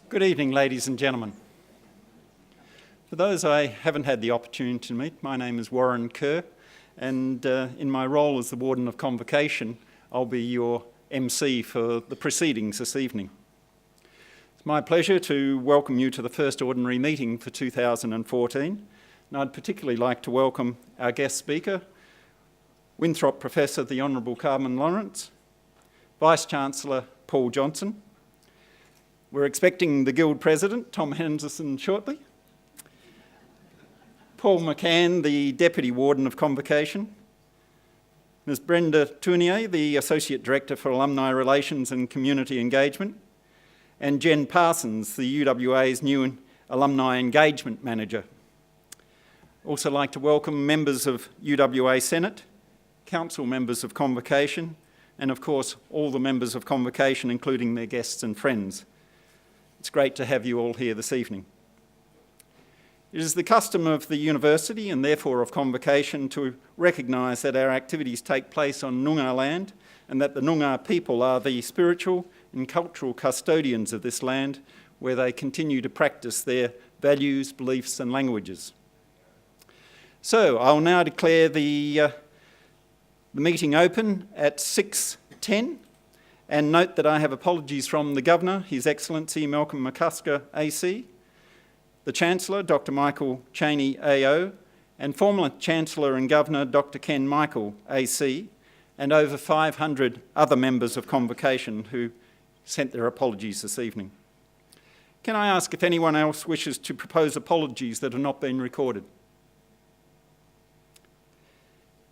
Good evening, ladies and gentlemen. For those I haven't had the opportunity to meet, my name is Warren Kerr, and in my role as the Warden of Convocation, I'll be your MC for the proceedings this evening. It's my pleasure to welcome you to the first ordinary meeting for 2014, and I'd particularly like to welcome our guest speaker, Winthrop Professor the Honourable Carmen Lawrence, Vice-Chancellor Paul Johnson. We're expecting the Guild President, Tom Henderson, shortly. Paul McCann, the Deputy Warden of Convocation. Ms Brenda Tournier, the Associate Director for Alumni Relations and Community Engagement. And Jen Parsons, the UWA's new Alumni Engagement Manager. Also like to welcome members of UWA Senate, Council members of Convocation, and of course all the members of Convocation, including their guests and friends. It's great to have you all here this evening. It is the custom of the university and therefore of Convocation to recognise that our activities take place on Noongar land and that the Noongar people are the spiritual and cultural custodians of this land where they continue to practice their values, beliefs and languages. So I'll now declare the meeting open at 6:10. And note that I have apologies from the Governor, His Excellency Malcolm McCusker AC, the Chancellor, Dr Michael Chaney AO, and former Chancellor and Governor, Dr Ken Michael AC, and over 500 other members of Convocation who sent their apologies this evening. Can I ask if anyone else wishes to propose apologies that have not been recorded?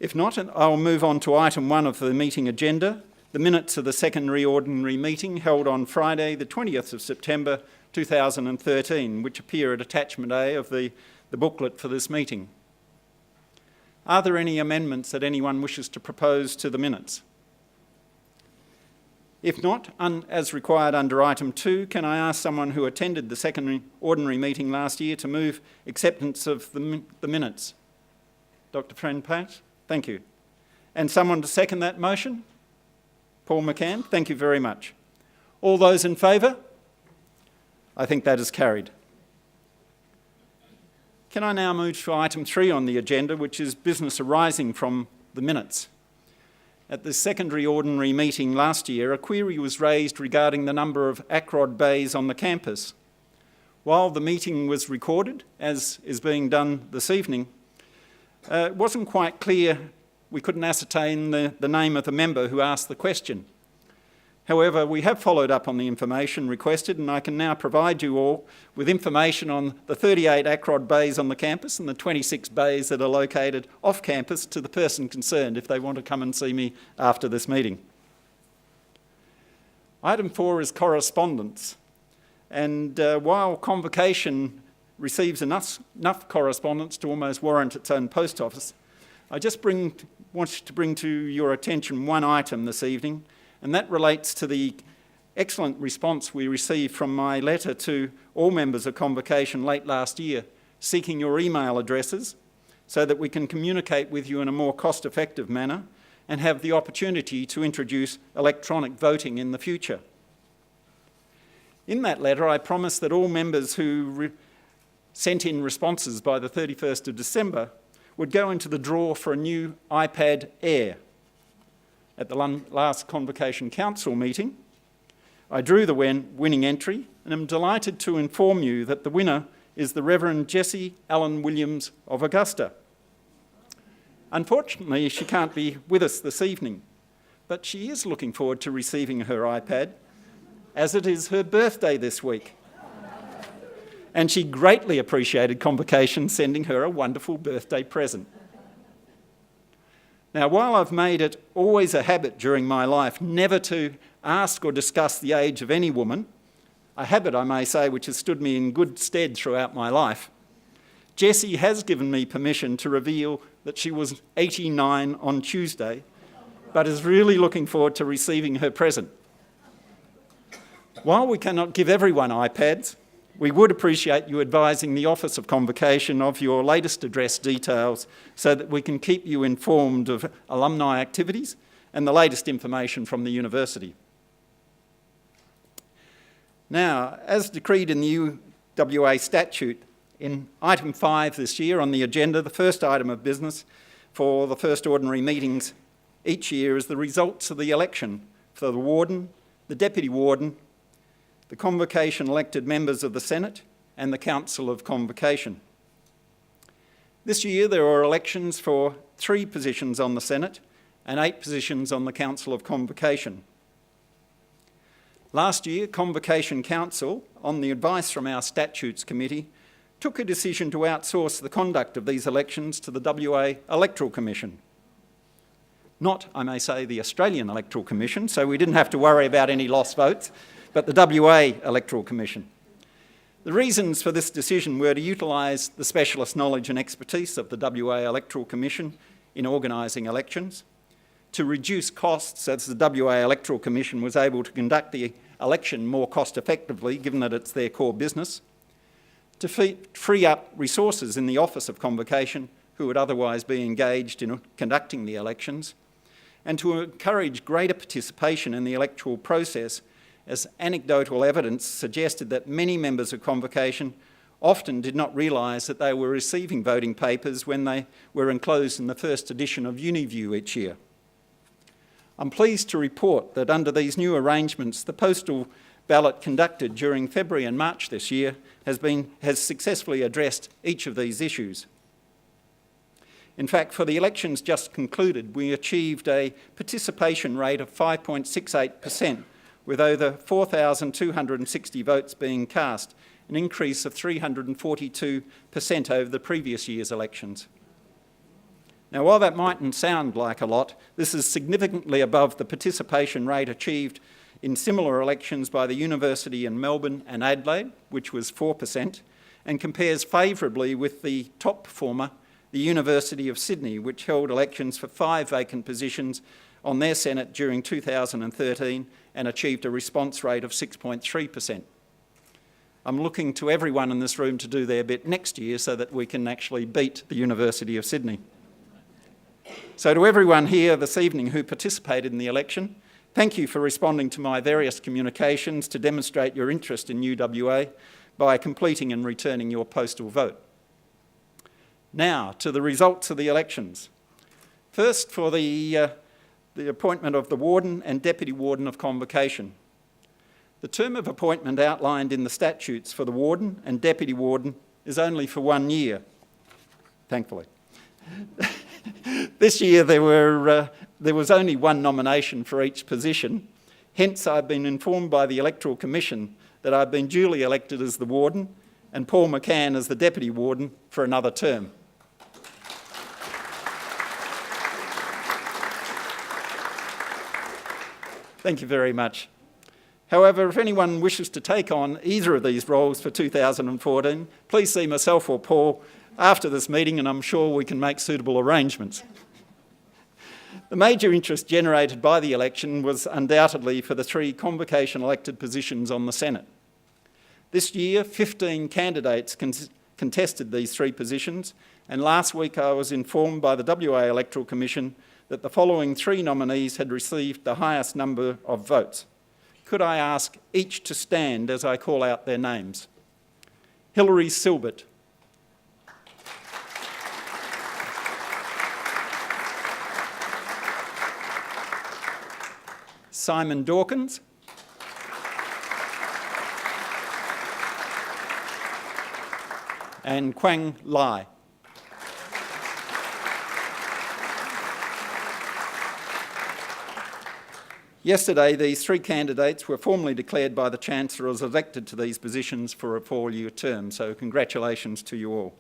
If not, I'll move on to item 1 of the meeting agenda, the minutes of the secondary ordinary meeting held on Friday the 20th of September 2013, which appear at attachment A of the booklet for this meeting. Are there any amendments that anyone wishes to propose to the minutes? If not, as required under item 2, can I ask someone who attended the secondary ordinary meeting last year to move acceptance of the minutes? Dr. Friend-Pat, thank you. And someone to second that motion? Paul McCann, thank you very much. All those in favour? I think that is carried. Can I now move to item 3 on the agenda, which is business arising from the minutes? At the secondary ordinary meeting last year, a query was raised regarding the number of ACROD bays on the campus. While the meeting was recorded, as is being done this evening, it wasn't quite clear. We couldn't ascertain the name of the member who asked the question. However, we have followed up on the information requested, and I can now provide you all with information on the 38 ACROD bays on the campus and the 26 bays that are located off campus to the person concerned if they want to come and see me after this meeting. Item 4 is correspondence, and while Convocation receives enough correspondence to almost warrant its own post office, I just want to bring to your attention one item this evening, and that relates to the excellent response we received from my letter to all members of Convocation late last year, seeking your email addresses so that we can communicate with you in a more cost-effective manner and have the opportunity to introduce electronic voting in the future. In that letter, I promised that all members who sent in responses by the 31st of December would go into the draw for a new iPad Air. At the last Convocation Council meeting, I drew the winning entry and am delighted to inform you that the winner is the Reverend Jessie Allen Williams of Augusta. Unfortunately, she can't be with us this evening, but she is looking forward to receiving her iPad, as it is her birthday this week. And she greatly appreciated Convocation sending her a wonderful birthday present. Now, while I've made it always a habit during my life never to ask or discuss the age of any woman, a habit, I may say, which has stood me in good stead throughout my life, Jessie has given me permission to reveal that she was 89 on Tuesday, but is really looking forward to receiving her present. While we cannot give everyone iPads, we would appreciate you advising the Office of Convocation of your latest address details so that we can keep you informed of alumni activities and the latest information from the university. Now, as decreed in the UWA statute, in item 5 this year on the agenda, the first item of business for the first ordinary meetings each year is the results of the election for the warden, the deputy warden, the Convocation elected members of the Senate, and the Council of Convocation. This year there are elections for 3 positions on the Senate and 8 positions on the Council of Convocation. Last year, Convocation Council, on the advice from our Statutes Committee, took a decision to outsource the conduct of these elections to the WA Electoral Commission. Not, I may say, the Australian Electoral Commission, so we didn't have to worry about any lost votes, but the WA Electoral Commission. The reasons for this decision were to utilise the specialist knowledge and expertise of the WA Electoral Commission in organising elections, to reduce costs as the WA Electoral Commission was able to conduct the election more cost effectively, given that it's their core business, to free up resources in the Office of Convocation who would otherwise be engaged in conducting the elections, and to encourage greater participation in the electoral process, as anecdotal evidence suggested that many members of Convocation often did not realise that they were receiving voting papers when they were enclosed in the first edition of UniView each year. I'm pleased to report that under these new arrangements, the postal ballot conducted during February and March this year has successfully addressed each of these issues. In fact, for the elections just concluded, we achieved a participation rate of 5.68%, with over 4,260 votes being cast, an increase of 342% over the previous year's elections. Now, while that mightn't sound like a lot, this is significantly above the participation rate achieved in similar elections by the University in Melbourne and Adelaide, which was 4%, and compares favourably with the top performer, the University of Sydney, which held elections for 5 vacant positions on their Senate during 2013 and achieved a response rate of 6.3%. I'm looking to everyone in this room to do their bit next year so that we can actually beat the University of Sydney. So to everyone here this evening who participated in the election, thank you for responding to my various communications to demonstrate your interest in UWA by completing and returning your postal vote. Now, to the results of the elections. First, for the appointment of the Warden and Deputy Warden of Convocation. The term of appointment outlined in the statutes for the Warden and Deputy Warden is only for 1 year, thankfully. This year there was only 1 nomination for each position. Hence, I've been informed by the Electoral Commission that I've been duly elected as the Warden and Paul McCann as the Deputy Warden for another term. Thank you very much. However, if anyone wishes to take on either of these roles for 2014, please see myself or Paul after this meeting, and I'm sure we can make suitable arrangements. The major interest generated by the election was undoubtedly for the 3 Convocation elected positions on the Senate. This year, 15 candidates contested these 3 positions, and last week I was informed by the WA Electoral Commission that the following 3 nominees had received the highest number of votes. Could I ask each to stand as I call out their names? Hilary Silbert. Simon Dawkins. And Quang Lai. Yesterday, these 3 candidates were formally declared by the Chancellor as elected to these positions for a 4-year term, so congratulations to you all.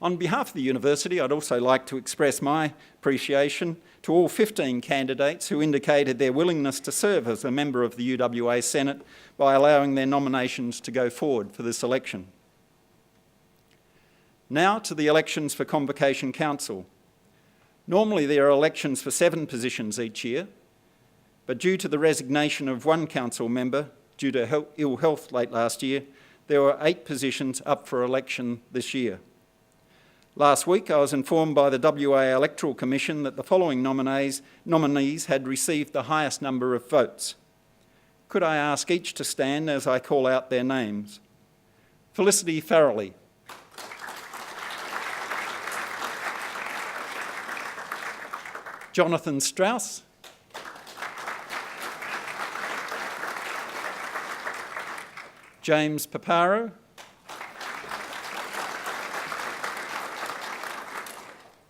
On behalf of the University, I'd also like to express my appreciation to all 15 candidates who indicated their willingness to serve as a member of the UWA Senate by allowing their nominations to go forward for this election. Now to the elections for Convocation Council. Normally there are elections for 7 positions each year, but due to the resignation of 1 council member due to ill health late last year, there were 8 positions up for election this year. Last week I was informed by the WA Electoral Commission that the following nominees had received the highest number of votes. Could I ask each to stand as I call out their names? Felicity Farrelly. Jonathan Strauss. James Paparo.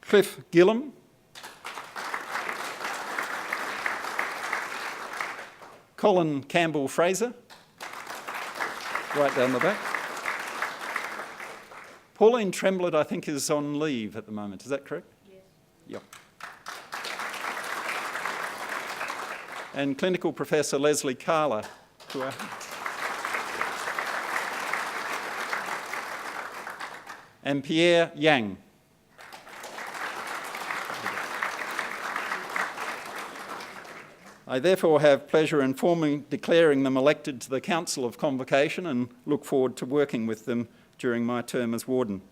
Cliff Gillam. Colin Campbell-Fraser, right down the back. Pauline Tremblett, I think, is on leave at the moment. Is that correct? Yes. Yep. And Clinical Professor Leslie Carler, and Pierre Yang. I therefore have pleasure in formally declaring them elected to the Council of Convocation and look forward to working with them during my term as Warden.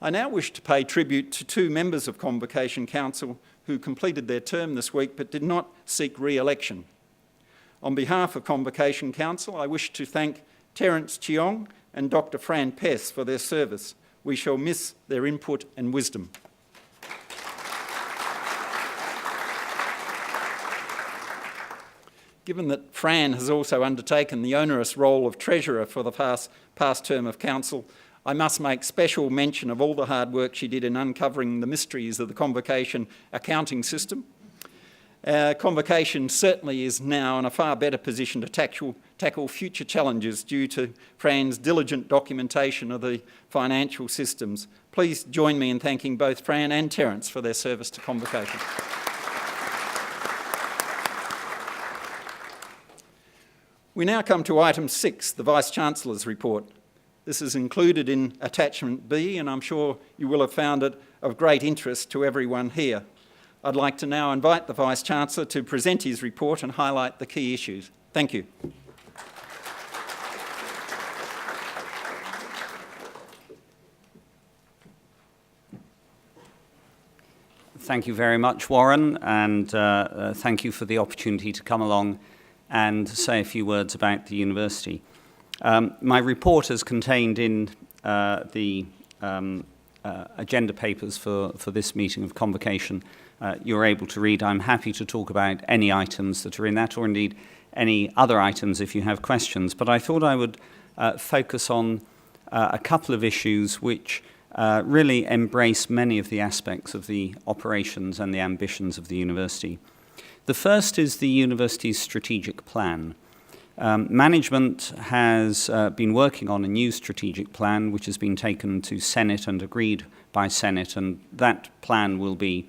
I now wish to pay tribute to two members of Convocation Council who completed their term this week but did not seek re-election. On behalf of Convocation Council, I wish to thank Terence Cheong and Dr. Fran Pess for their service. We shall miss their input and wisdom. Given that Fran has also undertaken the onerous role of Treasurer for the past term of Council, I must make special mention of all the hard work she did in uncovering the mysteries of the Convocation accounting system. Convocation certainly is now in a far better position to tackle future challenges due to Fran's diligent documentation of the financial systems. Please join me in thanking both Fran and Terence for their service to Convocation. We now come to item 6, the Vice-Chancellor's report. This is included in attachment B, and I'm sure you will have found it of great interest to everyone here. I'd like to now invite the Vice-Chancellor to present his report and highlight the key issues. Thank you. Thank you very much, Warren, and thank you for the opportunity to come along and say a few words about the university. My report is contained in the agenda papers for this meeting of Convocation. You're able to read. I'm happy to talk about any items that are in that, or indeed any other items if you have questions. But I thought I would focus on a couple of issues which really embrace many of the aspects of the operations and the ambitions of the university. The first is the university's strategic plan. Management has been working on a new strategic plan which has been taken to Senate and agreed by Senate, and that plan will be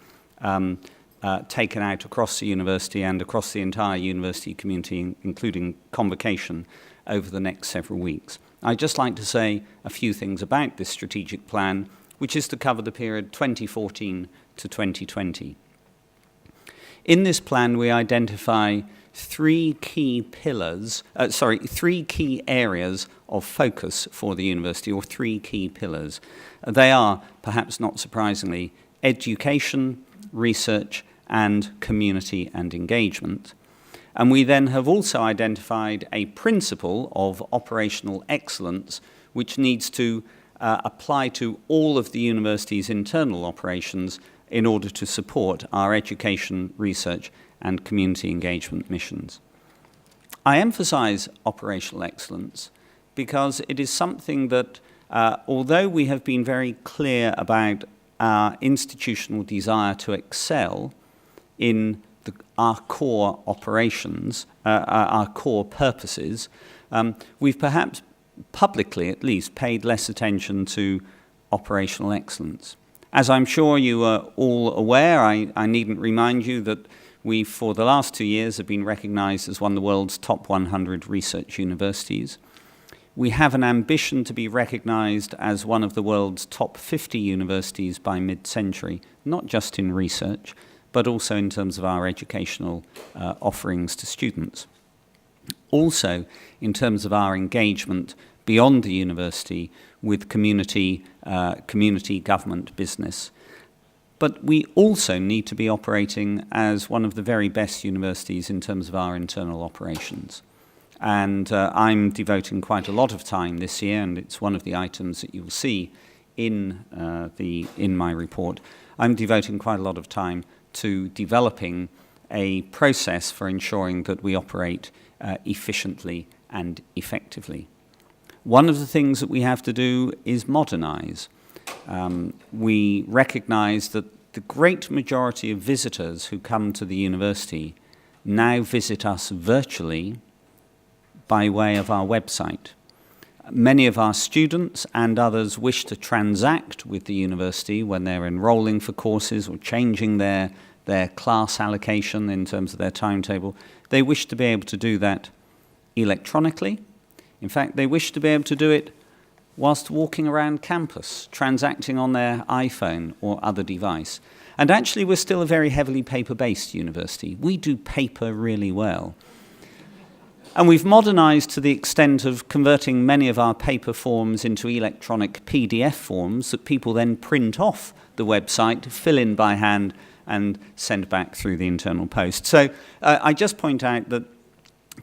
taken out across the university and across the entire university community, including Convocation, over the next several weeks. I'd just like to say a few things about this strategic plan, which is to cover the period 2014 to 2020. In this plan, we identify three key areas of focus for the university, or three key pillars. They are, perhaps not surprisingly, education, research, and community and engagement. And we then have also identified a principle of operational excellence which needs to apply to all of the university's internal operations in order to support our education, research, and community engagement missions. I emphasize operational excellence because it is something that, although we have been very clear about our institutional desire to excel in our core operations, our core purposes, we've perhaps publicly at least paid less attention to operational excellence. As I'm sure you are all aware, I needn't remind you that we, for the last 2 years, have been recognized as one of the world's top 100 research universities. We have an ambition to be recognized as one of the world's top 50 universities by mid-century, not just in research, but also in terms of our educational offerings to students. Also, in terms of our engagement beyond the university with community, government, business. But we also need to be operating as one of the very best universities in terms of our internal operations. And I'm devoting quite a lot of time this year, and it's one of the items that you'll see in my report. I'm devoting quite a lot of time to developing a process for ensuring that we operate efficiently and effectively. One of the things that we have to do is modernize. We recognize that the great majority of visitors who come to the university now visit us virtually by way of our website. Many of our students and others wish to transact with the university when they're enrolling for courses or changing their class allocation in terms of their timetable. They wish to be able to do that electronically. In fact, they wish to be able to do it whilst walking around campus, transacting on their iPhone or other device. And actually, we're still a very heavily paper-based university. We do paper really well. And we've modernized to the extent of converting many of our paper forms into electronic PDF forms that people then print off the website, fill in by hand, and send back through the internal post. So I just point out that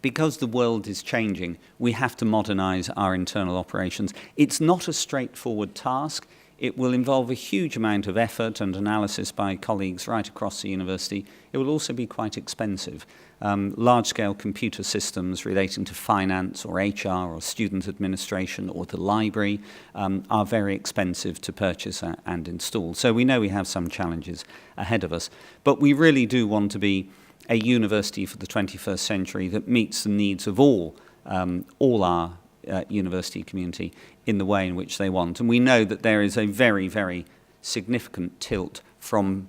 because the world is changing, we have to modernize our internal operations. It's not a straightforward task. It will involve a huge amount of effort and analysis by colleagues right across the university. It will also be quite expensive. Large-scale computer systems relating to finance or HR or student administration or the library are very expensive to purchase and install. So we know we have some challenges ahead of us. But we really do want to be a university for the 21st century that meets the needs of all our university community in the way in which they want. And we know that there is a very, very significant tilt from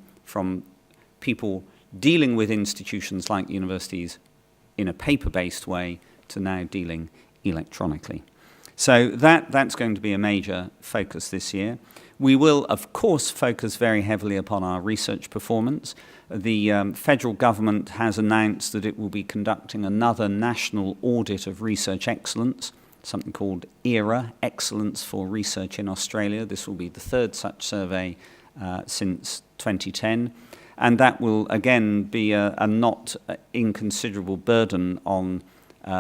people dealing with institutions like universities in a paper-based way to now dealing electronically. So that's going to be a major focus this year. We will, of course, focus very heavily upon our research performance. The federal government has announced that it will be conducting another national audit of research excellence, something called ERA, Excellence for Research in Australia. This will be the third such survey since 2010. And that will, again, be a not inconsiderable burden on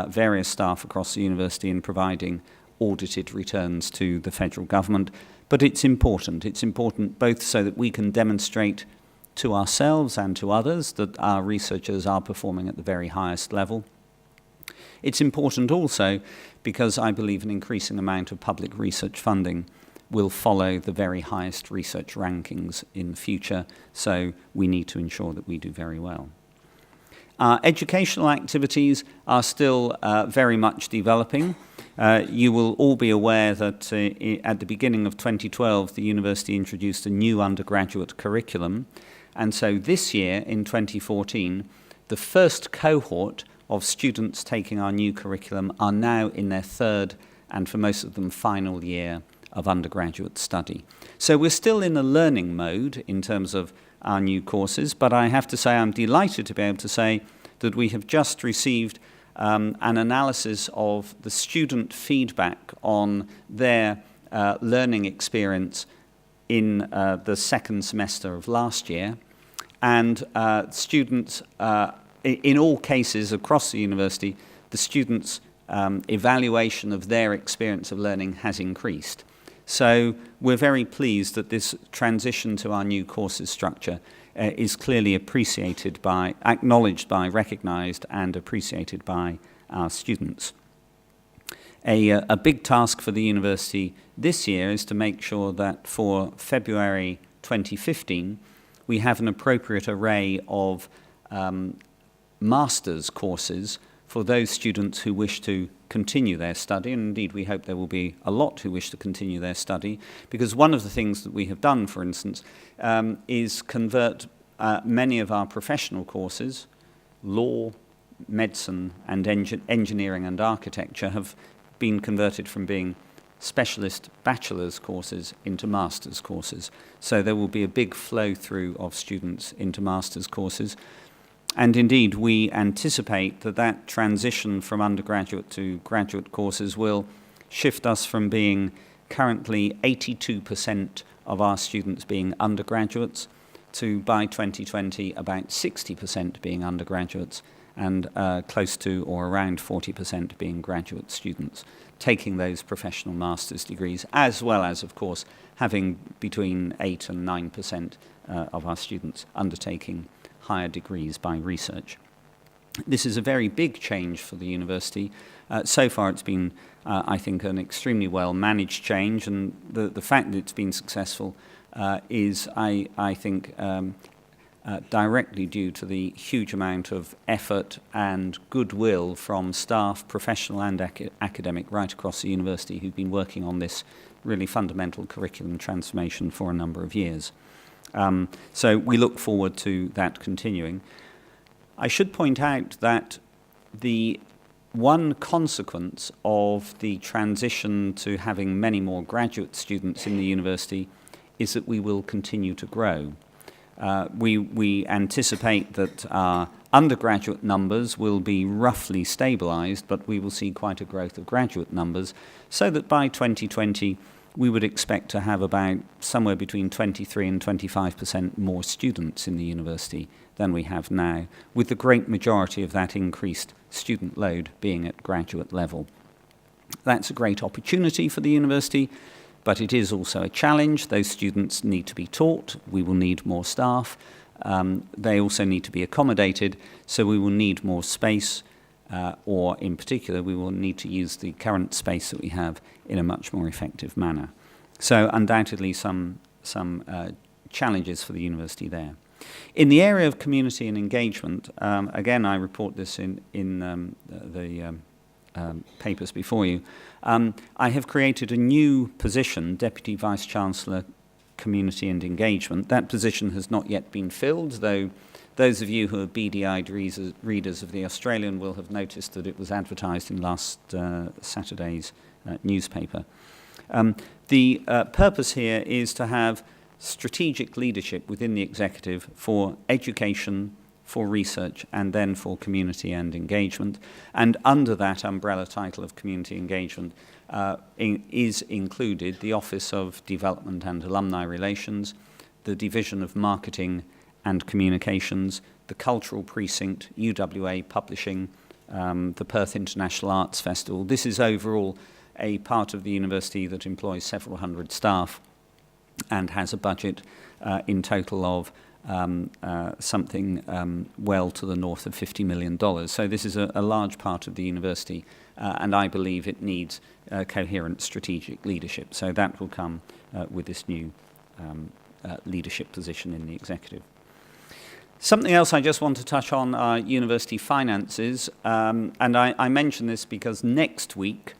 various staff across the university in providing audited returns to the federal government. But it's important. It's important both so that we can demonstrate to ourselves and to others that our researchers are performing at the very highest level. It's important also because I believe an increasing amount of public research funding will follow the very highest research rankings in the future, so we need to ensure that we do very well. Our educational activities are still very much developing. You will all be aware that at the beginning of 2012, the university introduced a new undergraduate curriculum, and so this year, in 2014, the first cohort of students taking our new curriculum are now in their third, and for most of them, final year of undergraduate study. So we're still in a learning mode in terms of our new courses, but I have to say I'm delighted to be able to say that we have just received an analysis of the student feedback on their learning experience in the second semester of last year. And students, in all cases across the university, the students' evaluation of their experience of learning has increased. So we're very pleased that this transition to our new courses structure is clearly appreciated by, acknowledged by, recognised and appreciated by our students. A big task for the university this year is to make sure that for February 2015 we have an appropriate array of master's courses for those students who wish to continue their study, and indeed we hope there will be a lot who wish to continue their study, because one of the things that we have done, for instance, is convert many of our professional courses, law, medicine, and engineering and architecture, have been converted from being specialist bachelor's courses into master's courses. So there will be a big flow through of students into master's courses. And indeed, we anticipate that that transition from undergraduate to graduate courses will shift us from being currently 82% of our students being undergraduates to, by 2020, about 60% being undergraduates and close to or around 40% being graduate students, taking those professional master's degrees, as well as, of course, having between 8 and 9% of our students undertaking higher degrees by research. This is a very big change for the university. So far it's been, I think, an extremely well-managed change, and the fact that it's been successful is, I think, directly due to the huge amount of effort and goodwill from staff, professional and academic, right across the university who've been working on this really fundamental curriculum transformation for a number of years. So we look forward to that continuing. I should point out that the one consequence of the transition to having many more graduate students in the university is that we will continue to grow. We anticipate that our undergraduate numbers will be roughly stabilized, but we will see quite a growth of graduate numbers, so that by 2020 we would expect to have about somewhere between 23 and 25% more students in the university than we have now, with the great majority of that increased student load being at graduate level. That's a great opportunity for the university, but it is also a challenge. Those students need to be taught. We will need more staff. They also need to be accommodated, so we will need more space, or in particular, we will need to use the current space that we have in a much more effective manner. So undoubtedly some challenges for the university there. In the area of community and engagement, again, I report this in the papers before you, I have created a new position, Deputy Vice-Chancellor, Community and Engagement. That position has not yet been filled, though those of you who are beady-eyed readers of The Australian will have noticed that it was advertised in last Saturday's newspaper. The purpose here is to have strategic leadership within the executive for education, for research, and then for community and engagement. And under that umbrella title of community engagement is included the Office of Development and Alumni Relations, the Division of Marketing and Communications, the Cultural Precinct, UWA Publishing, the Perth International Arts Festival. This is overall a part of the university that employs several hundred staff and has a budget in total of something well to the north of $50 million. So this is a large part of the university, and I believe it needs coherent strategic leadership. So that will come with this new leadership position in the executive. Something else I just want to touch on are university finances, and I mention this because next week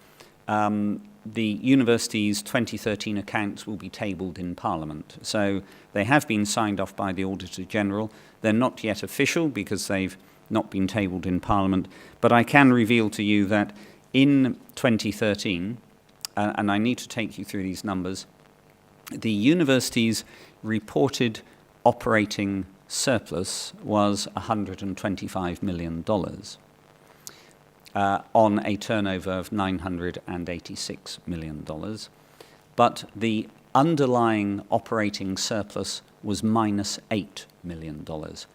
the university's 2013 accounts will be tabled in Parliament. So they have been signed off by the Auditor General. They're not yet official because they've not been tabled in Parliament, but I can reveal to you that in 2013, and I need to take you through these numbers, the university's reported operating surplus was $125 million. On a turnover of $986 million. But the underlying operating surplus was minus $8 million.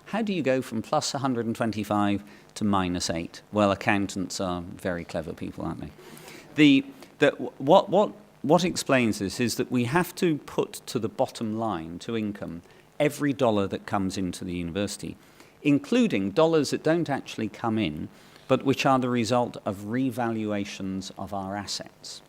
How do you go from plus 125 to minus 8? Well, accountants are very clever people, aren't they? What explains this is that we have to put to the bottom line, to income, every dollar that comes into the university, including dollars that don't actually come in, but which are the result of revaluations of our assets.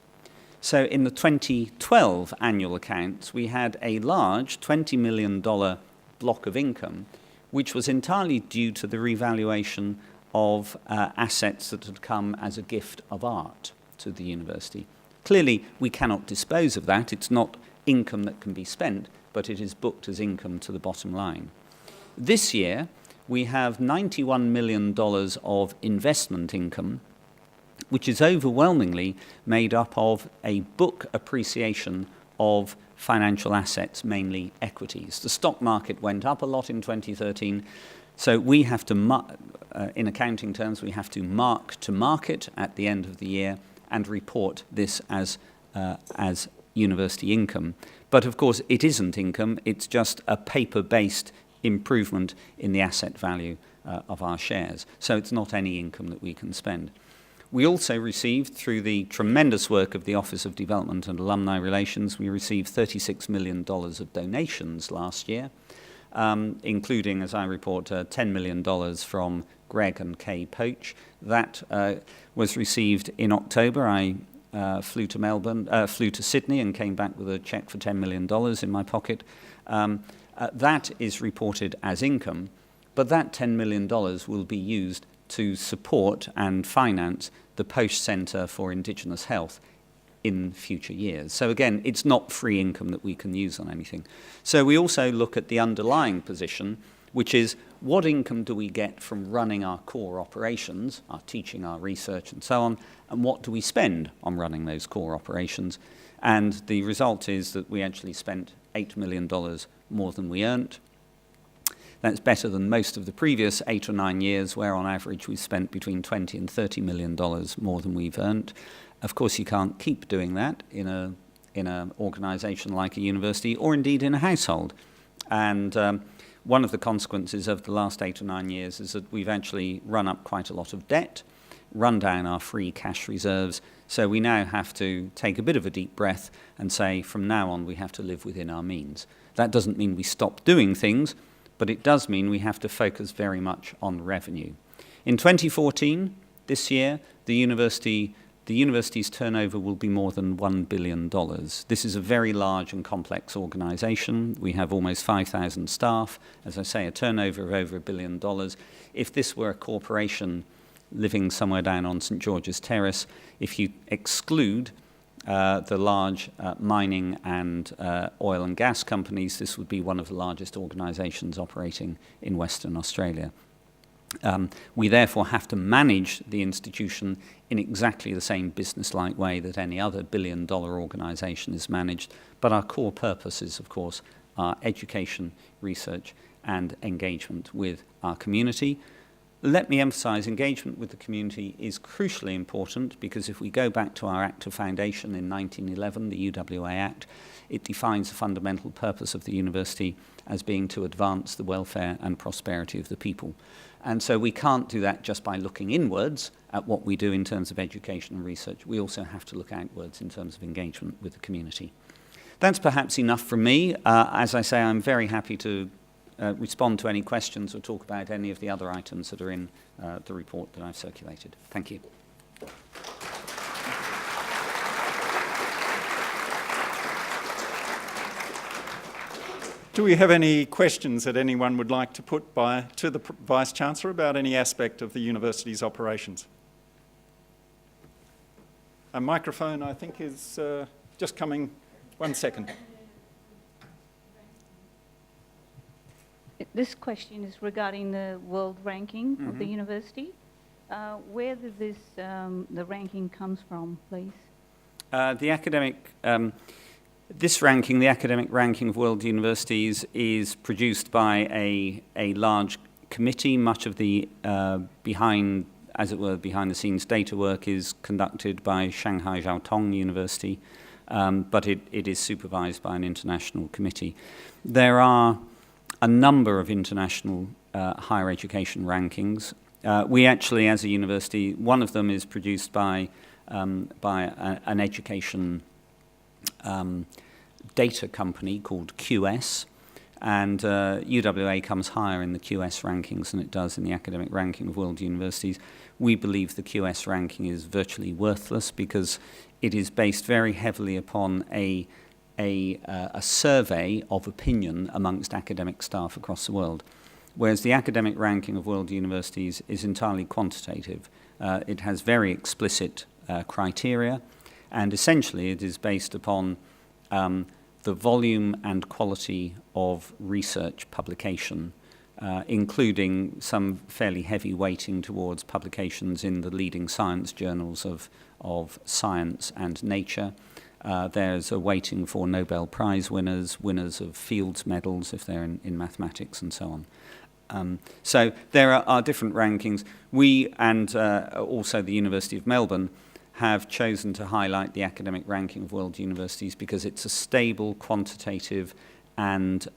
So in the 2012 annual accounts, we had a large $20 million block of income, which was entirely due to the revaluation of assets that had come as a gift of art to the university. Clearly, we cannot dispose of that. It's not income that can be spent, but it is booked as income to the bottom line. This year, we have $91 million of investment income, which is overwhelmingly made up of a book appreciation of financial assets, mainly equities. The stock market went up a lot in 2013, so we have to, in accounting terms, we have to mark to market at the end of the year and report this as university income. But of course, it isn't income, it's just a paper-based improvement in the asset value of our shares. So it's not any income that we can spend. We also received, through the tremendous work of the Office of Development and Alumni Relations, we received $36 million of donations last year, including, as I report, $10 million from Greg and Kay Poach. That was received in October. I flew to Sydney and came back with a cheque for $10 million in my pocket. That is reported as income, but that $10 million will be used to support and finance the Poach Centre for Indigenous Health in future years. So again, it's not free income that we can use on anything. So we also look at the underlying position, which is what income do we get from running our core operations, our teaching, our research and so on, and what do we spend on running those core operations? And the result is that we actually spent $8 million more than we earned. That's better than most of the previous 8 or 9 years, where on average we've spent between $20 and $30 million more than we've earned. Of course, you can't keep doing that in an organisation like a university, or indeed in a household. And one of the consequences of the last 8 or 9 years is that we've actually run up quite a lot of debt, run down our free cash reserves. So we now have to take a bit of a deep breath and say, from now on, we have to live within our means. That doesn't mean we stop doing things, but it does mean we have to focus very much on revenue. In 2014, this year, the university's turnover will be more than $1 billion. This is a very large and complex organisation. We have almost 5,000 staff. As I say, a turnover of over $1 billion. If this were a corporation living somewhere down on St George's Terrace, if you exclude the large mining and oil and gas companies, this would be one of the largest organisations operating in Western Australia. We therefore have to manage the institution in exactly the same business-like way that any other billion-dollar organisation is managed, but our core purpose is, of course, our education, research and engagement with our community. Let me emphasise, engagement with the community is crucially important, because if we go back to our Act of Foundation in 1911, the UWA Act, it defines the fundamental purpose of the university as being to advance the welfare and prosperity of the people. And so we can't do that just by looking inwards at what we do in terms of education and research. We also have to look outwards in terms of engagement with the community. That's perhaps enough from me. As I say, I'm very happy to respond to any questions or talk about any of the other items that are in the report that I've circulated. Thank you. Do we have any questions that anyone would like to put to the Vice-Chancellor about any aspect of the university's operations? A microphone, I think, is just coming. 1 second. This question is regarding the world ranking of the university. Where did the ranking comes from, please? This ranking, the academic ranking of world universities, is produced by a large committee. Much of the behind the scenes data work is conducted by Shanghai Jiao Tong University, but it is supervised by an international committee. There are a number of international higher education rankings. We actually, as a university, one of them is produced by an education data company called QS, and UWA comes higher in the QS rankings than it does in the academic ranking of world universities. We believe the QS ranking is virtually worthless because it is based very heavily upon a survey of opinion amongst academic staff across the world, whereas the academic ranking of world universities is entirely quantitative. It has very explicit criteria, and essentially it is based upon the volume and quality of research publication, including some fairly heavy weighting towards publications in the leading science journals of science and nature. There's a weighting for Nobel Prize winners of Fields medals if they're in mathematics and so on. So there are different rankings. We and also the University of Melbourne have chosen to highlight the academic ranking of world universities because it's a stable, quantitative, and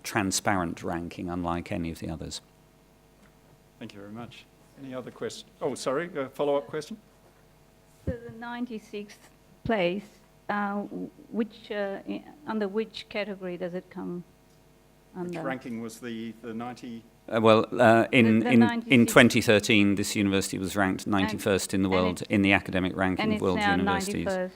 transparent ranking, unlike any of the others. Thank you very much. Any other questions? Oh, sorry, a follow-up question? So the 96th place, under which category does it come under? Which ranking was the 90? In 96th. 2013, this university was ranked 91st in the world in the academic ranking of world universities. 91st.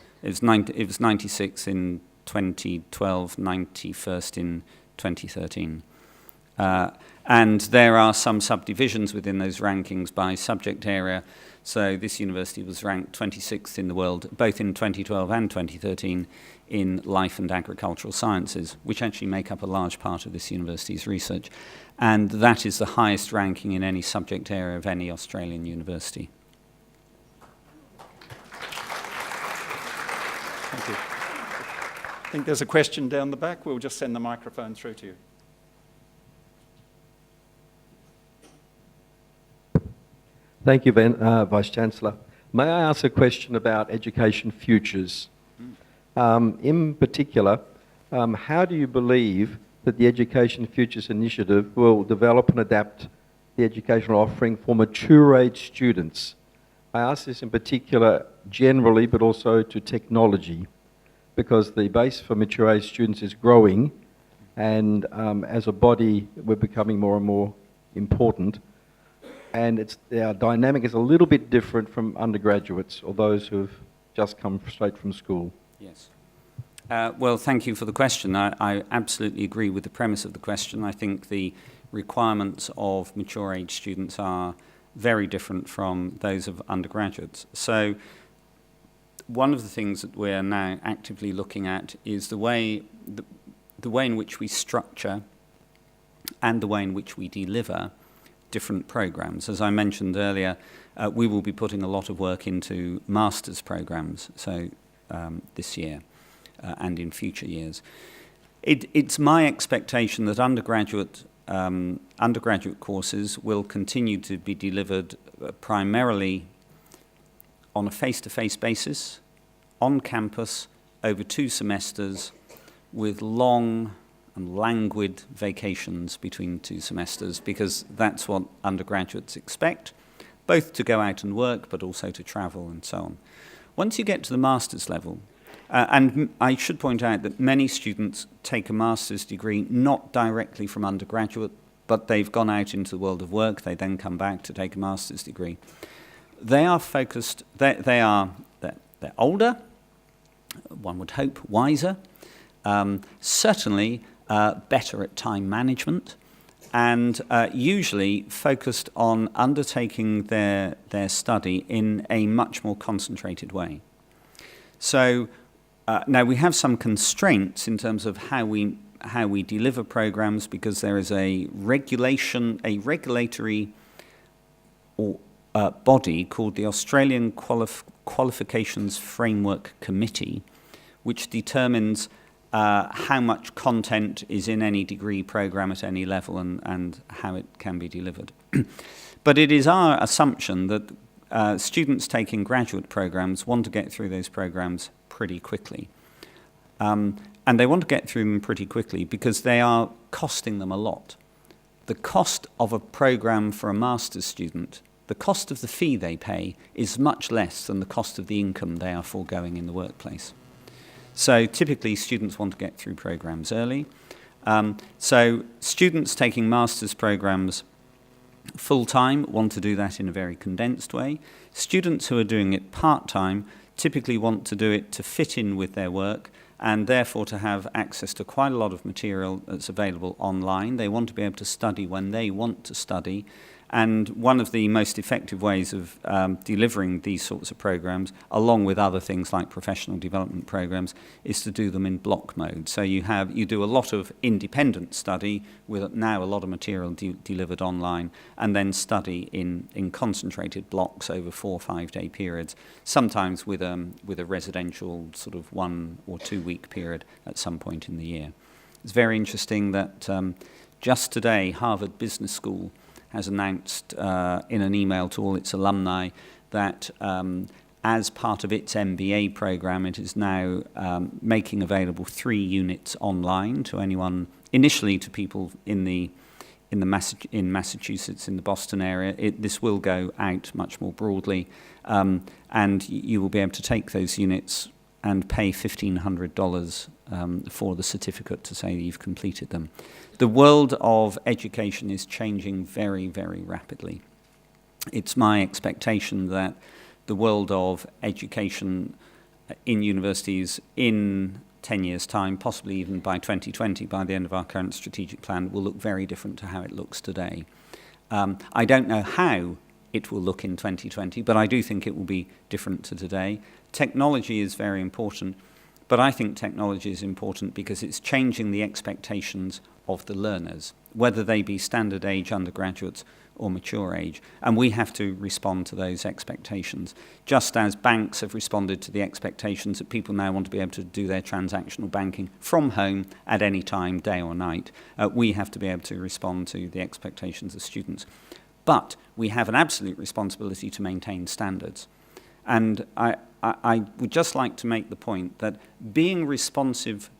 It was 96 in 2012, 91st in 2013. And there are some subdivisions within those rankings by subject area. So this university was ranked 26th in the world, both in 2012 and 2013, in life and agricultural sciences, which actually make up a large part of this university's research. And that is the highest ranking in any subject area of any Australian university. Thank you. I think there's a question down the back. We'll just send the microphone through to you. Thank you, Vice-Chancellor. May I ask a question about education futures? In particular, how do you believe that the Education Futures Initiative will develop and adapt the educational offering for mature age students? I ask this in particular generally, but also to technology, because the base for mature age students is growing, and as a body, we're becoming more and more important. And our dynamic is a little bit different from undergraduates or those who have just come straight from school. Yes. Well, thank you for the question. I absolutely agree with the premise of the question. I think the requirements of mature age students are very different from those of undergraduates. So one of the things that we're now actively looking at is the way in which we structure and the way in which we deliver different programs. As I mentioned earlier, we will be putting a lot of work into master's programs, so this year and in future years. It's my expectation that undergraduate courses will continue to be delivered primarily on a face-to-face basis, on campus, over 2 semesters, with long and languid vacations between 2 semesters, because that's what undergraduates expect, both to go out and work, but also to travel and so on. Once you get to the master's level, and I should point out that many students take a master's degree not directly from undergraduate, but they've gone out into the world of work, they then come back to take a master's degree. They are focused, they're older, one would hope, wiser, certainly better at time management, and usually focused on undertaking their study in a much more concentrated way. So now we have some constraints in terms of how we deliver programs, because there is a regulatory body called the Australian Qualifications Framework Committee, which determines how much content is in any degree program at any level and how it can be delivered. But it is our assumption that students taking graduate programs want to get through those programs pretty quickly. And they want to get through them pretty quickly because they are costing them a lot. The cost of a program for a master's student, the cost of the fee they pay, is much less than the cost of the income they are foregoing in the workplace. So typically students want to get through programs early. So students taking master's programs full-time want to do that in a very condensed way. Students who are doing it part-time typically want to do it to fit in with their work and therefore to have access to quite a lot of material that's available online. They want to be able to study when they want to study. And one of the most effective ways of delivering these sorts of programs, along with other things like professional development programs, is to do them in block mode. So you do a lot of independent study with now a lot of material delivered online, and then study in concentrated blocks over 4 or 5 day periods, sometimes with a residential sort of 1 or 2 week period at some point in the year. It's very interesting that just today Harvard Business School has announced in an email to all its alumni that as part of its MBA program, it is now making available 3 units online to anyone, initially to people in Massachusetts, in the Boston area. This will go out much more broadly, and you will be able to take those units and pay $1,500 for the certificate to say that you've completed them. The world of education is changing very, very rapidly. It's my expectation that the world of education in universities in 10 years' time, possibly even by 2020, by the end of our current strategic plan, will look very different to how it looks today. I don't know how it will look in 2020, but I do think it will be different to today. Technology is very important, but I think technology is important because it's changing the expectations of the learners, whether they be standard age undergraduates or mature age, and we have to respond to those expectations. Just as banks have responded to the expectations that people now want to be able to do their transactional banking from home at any time, day or night, we have to be able to respond to the expectations of students. But we have an absolute responsibility to maintain standards. And I would just like to make the point that being responsive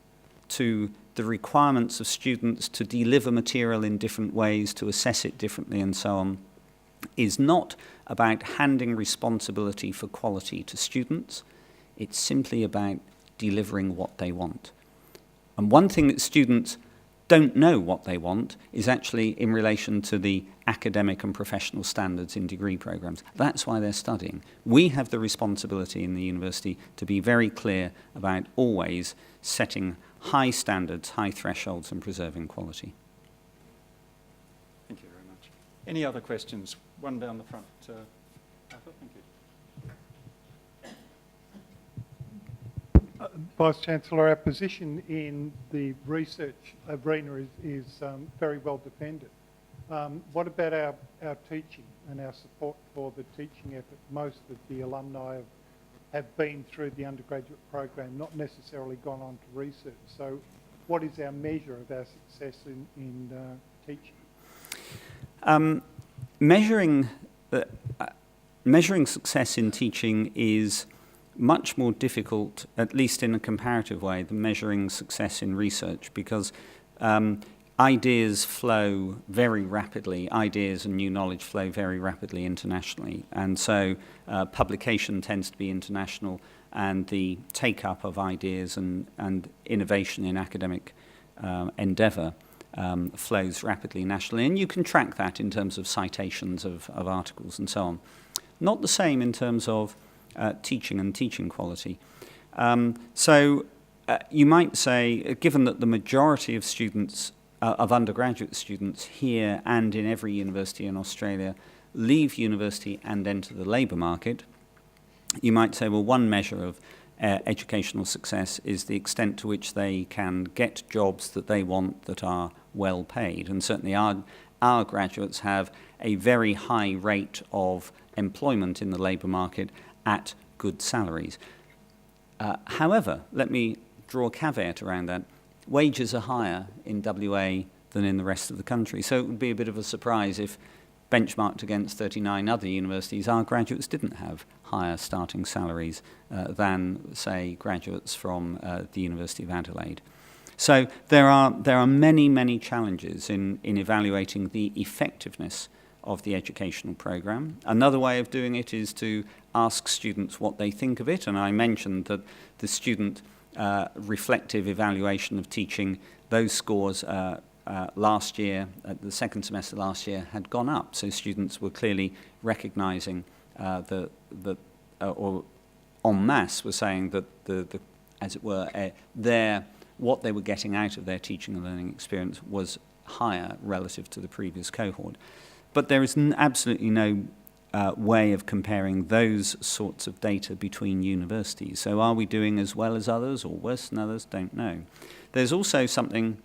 to the requirements of students to deliver material in different ways, to assess it differently and so on, is not about handing responsibility for quality to students. It's simply about delivering what they want. And one thing that students don't know what they want is actually in relation to the academic and professional standards in degree programs. That's why they're studying. We have the responsibility in the university to be very clear about always setting high standards, high thresholds, and preserving quality. Thank you very much. Any other questions? One down the front. Arthur, thank you. Vice-Chancellor, our position in the research arena is very well defended. What about our teaching and our support for the teaching effort? Most of the alumni have been through the undergraduate program, not necessarily gone on to research. So what is our measure of our success in teaching? Measuring success in teaching is much more difficult, at least in a comparative way, than measuring success in research, because ideas flow very rapidly, ideas and new knowledge flow very rapidly internationally, and so publication tends to be international, and the take-up of ideas and innovation in academic endeavour flows rapidly nationally, and you can track that in terms of citations of articles and so on. Not the same in terms of teaching and teaching quality. So you might say, given that the majority of students, of undergraduate students here and in every university in Australia, leave university and enter the labour market, you might say, well, one measure of educational success is the extent to which they can get jobs that they want that are well paid. And certainly our graduates have a very high rate of employment in the labour market at good salaries. However, let me draw a caveat around that. Wages are higher in WA than in the rest of the country, so it would be a bit of a surprise if, benchmarked against 39 other universities, our graduates didn't have higher starting salaries than, say, graduates from the University of Adelaide. So there are many, many challenges in evaluating the effectiveness of the educational program. Another way of doing it is to ask students what they think of it, and I mentioned that the student reflective evaluation of teaching, those scores last year, at the second semester last year, had gone up. So students were clearly recognising or en masse were saying that as it were, what they were getting out of their teaching and learning experience was higher relative to the previous cohort. But there is absolutely no way of comparing those sorts of data between universities. So are we doing as well as others or worse than others? Don't know. There's also something,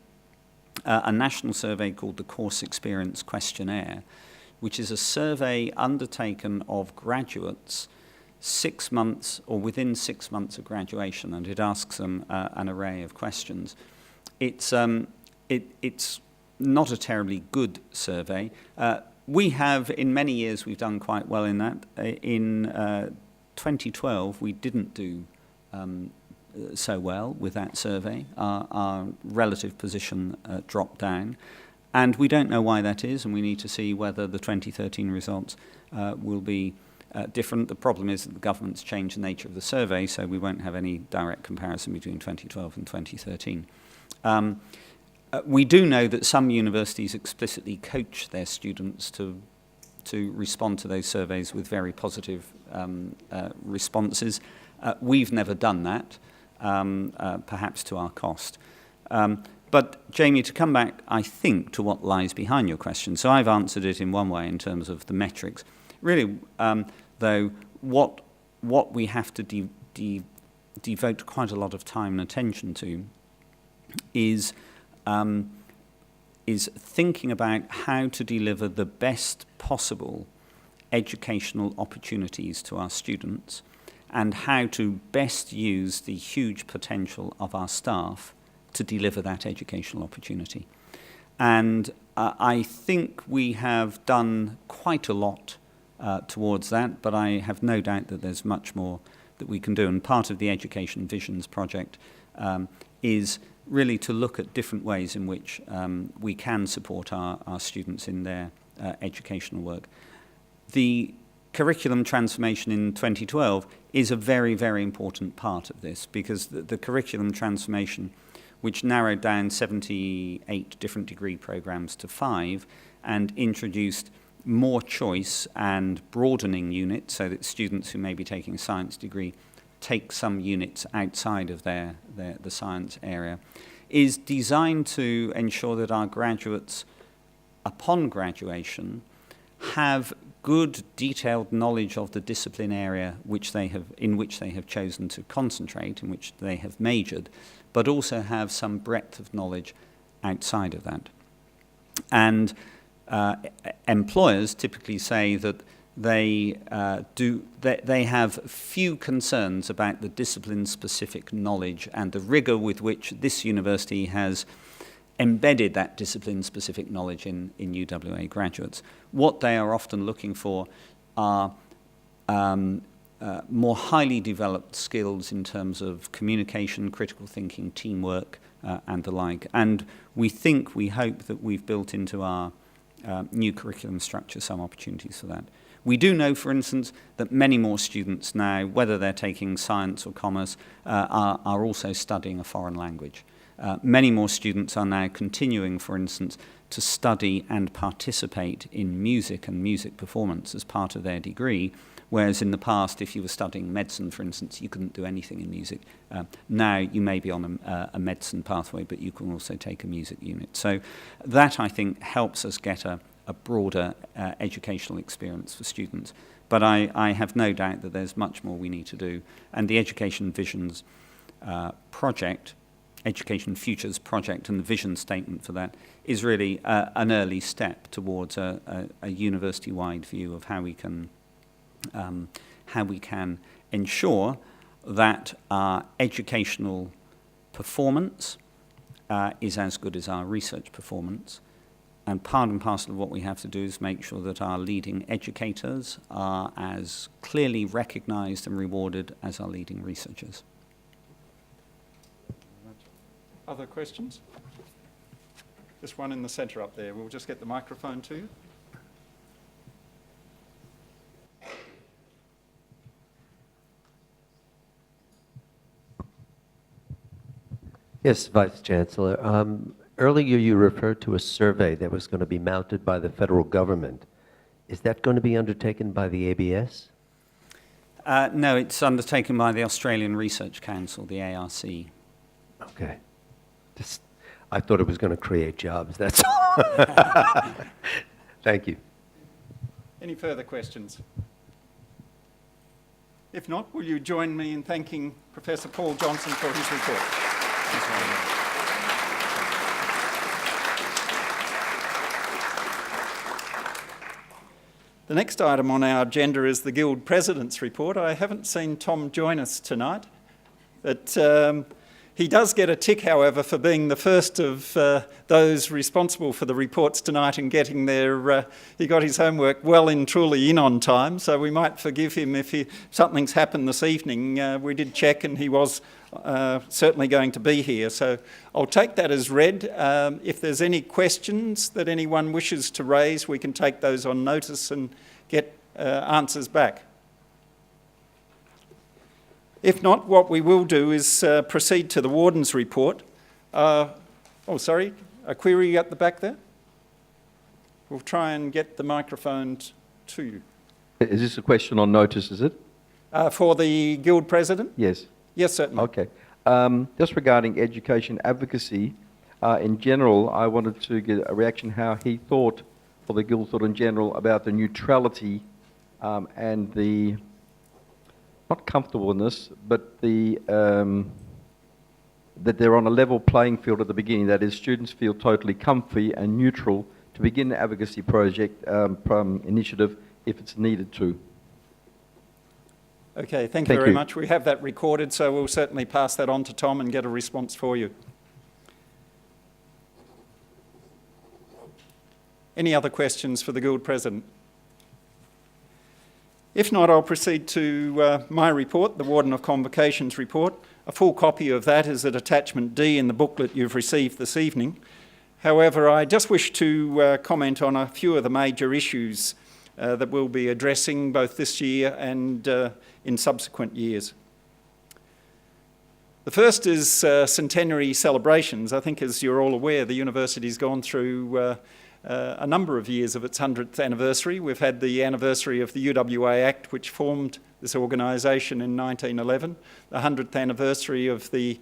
a national survey called the Course Experience Questionnaire, which is a survey undertaken of graduates 6 months or within 6 months of graduation, and it asks them an array of questions. It's not a terribly good survey. We have, in many years, we've done quite well in that. In 2012, we didn't do so well with that survey. Our relative position dropped down. And we don't know why that is, and we need to see whether the 2013 results will be different. The problem is that the government's changed the nature of the survey, so we won't have any direct comparison between 2012 and 2013. We do know that some universities explicitly coach their students to respond to those surveys with very positive responses. We've never done that, perhaps to our cost. But, Jamie, to come back, I think, to what lies behind your question, so I've answered it in one way in terms of the metrics. Really, though, what we have to devote quite a lot of time and attention to is thinking about how to deliver the best possible educational opportunities to our students and how to best use the huge potential of our staff to deliver that educational opportunity. And I think we have done quite a lot towards that, but I have no doubt that there's much more that we can do. And part of the Education Visions project is really to look at different ways in which we can support our students in their educational work. The curriculum transformation in 2012 is a very, very important part of this, because the curriculum transformation, which narrowed down 78 different degree programs to 5 and introduced more choice and broadening units so that students who may be taking a science degree take some units outside of the science area, is designed to ensure that our graduates, upon graduation, have good detailed knowledge of the discipline area in which they have chosen to concentrate, in which they have majored, but also have some breadth of knowledge outside of that. And employers typically say that they have few concerns about the discipline-specific knowledge and the rigor with which this university has embedded that discipline-specific knowledge in UWA graduates. What they are often looking for are more highly developed skills in terms of communication, critical thinking, teamwork, and the like. And we hope that we've built into our new curriculum structure some opportunities for that. We do know, for instance, that many more students now, whether they're taking science or commerce, are also studying a foreign language. Many more students are now continuing, for instance, to study and participate in music and music performance as part of their degree, whereas in the past, if you were studying medicine, for instance, you couldn't do anything in music. Now you may be on a medicine pathway, but you can also take a music unit. So that, I think, helps us get a broader educational experience for students. But I have no doubt that there's much more we need to do. And the Education Visions project, Education Futures project, and the vision statement for that is really an early step towards a university-wide view of how we can ensure that our educational performance is as good as our research performance. And part and parcel of what we have to do is make sure that our leading educators are as clearly recognized and rewarded as our leading researchers. Other questions? Just one in the centre up there. We'll just get the microphone to you. Yes, Vice Chancellor. Earlier you referred to a survey that was going to be mounted by the federal government. Is that going to be undertaken by the ABS? No, it's undertaken by the Australian Research Council, the ARC. Okay. I thought it was going to create jobs, that's all. Thank you. Any further questions? If not, will you join me in thanking Professor Paul Johnson for his report? Thanks very much. The next item on our agenda is the Guild President's report. I haven't seen Tom join us tonight, but He does get a tick, however, for being the first of those responsible for the reports tonight and getting there. He got his homework well and truly in on time, so we might forgive him if something's happened this evening. We did check and he was certainly going to be here, so I'll take that as read. If there's any questions that anyone wishes to raise, we can take those on notice and get answers back. If not, what we will do is proceed to the Warden's report. A query at the back there? We'll try and get the microphone to you. Is this a question on notice, is it? For the Guild President? Yes. Yes, certainly. Okay. Just regarding education advocacy, in general, I wanted to get a reaction how he thought, or the Guild thought in general, about the neutrality and the, not comfortableness, but the, that they're on a level playing field at the beginning. That is, students feel totally comfy and neutral to begin the advocacy project initiative if it's needed to. Okay, thank you very much. We have that recorded, so we'll certainly pass that on to Tom and get a response for you. Any other questions for the Guild President? If not, I'll proceed to my report, the Warden of Convocation's report. A full copy of that is at attachment D in the booklet you've received this evening. However, I just wish to comment on a few of the major issues that we'll be addressing both this year and in subsequent years. The first is centenary celebrations. I think, as you're all aware, the university's gone through a number of years of its 100th anniversary. We've had the anniversary of the UWA Act, which formed this organisation in 1911, the 100th anniversary of the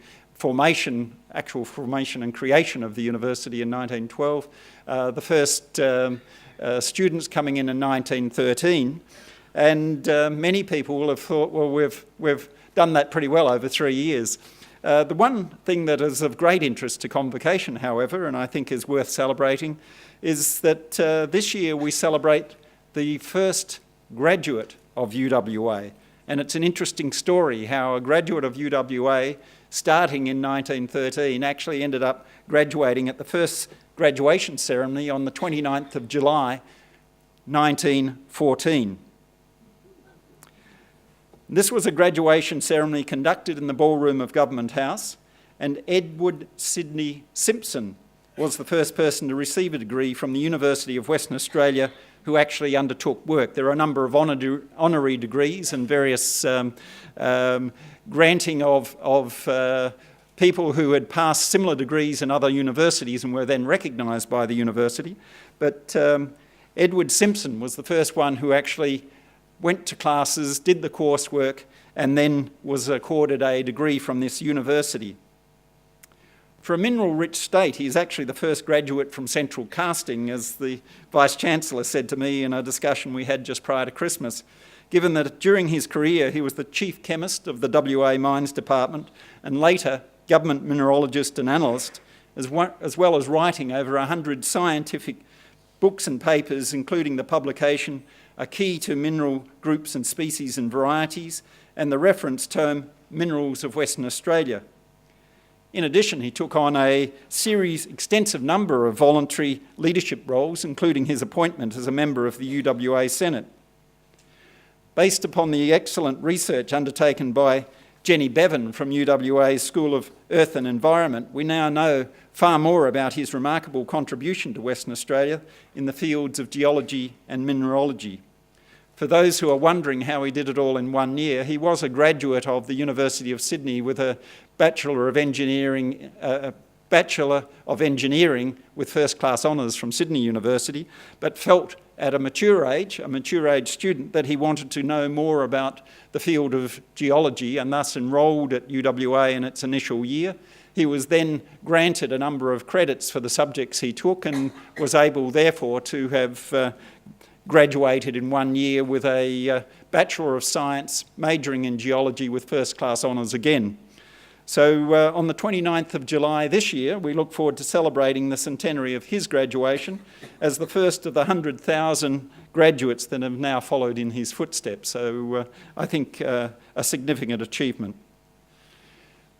actual formation and creation of the university in 1912, the first students coming in 1913, and many people will have thought, well, we've done that pretty well over 3 years. The one thing that is of great interest to Convocation, however, and I think is worth celebrating, is that this year we celebrate the first graduate of UWA. And it's an interesting story how a graduate of UWA, starting in 1913, actually ended up graduating at the first graduation ceremony on the 29th of July, 1914. This was a graduation ceremony conducted in the ballroom of Government House, and Edward Sidney Simpson was the first person to receive a degree from the University of Western Australia who actually undertook work. There are a number of honorary degrees and various granting of people who had passed similar degrees in other universities and were then recognised by the university. But Edward Simpson was the first one who actually went to classes, did the coursework, and then was accorded a degree from this university. For a mineral-rich state, he's actually the first graduate from Central Casting, as the Vice-Chancellor said to me in a discussion we had just prior to Christmas, given that during his career he was the Chief Chemist of the WA Mines Department and later Government Mineralogist and Analyst, as well as writing over 100 scientific books and papers, including the publication A Key to Mineral Groups and Species and Varieties and the reference term Minerals of Western Australia. In addition, he took on a extensive number of voluntary leadership roles, including his appointment as a member of the UWA Senate. Based upon the excellent research undertaken by Jenny Bevan from UWA's School of Earth and Environment, we now know far more about his remarkable contribution to Western Australia in the fields of geology and mineralogy. For those who are wondering how he did it all in 1 year, he was a graduate of the University of Sydney with a Bachelor of Engineering with first-class honours from Sydney University, but felt at a mature age student, that he wanted to know more about the field of geology and thus enrolled at UWA in its initial year. He was then granted a number of credits for the subjects he took and was able, therefore, to have graduated in 1 year with a Bachelor of Science, majoring in geology with first-class honours again. So on the 29th of July this year, we look forward to celebrating the centenary of his graduation as the first of the 100,000 graduates that have now followed in his footsteps. So I think a significant achievement.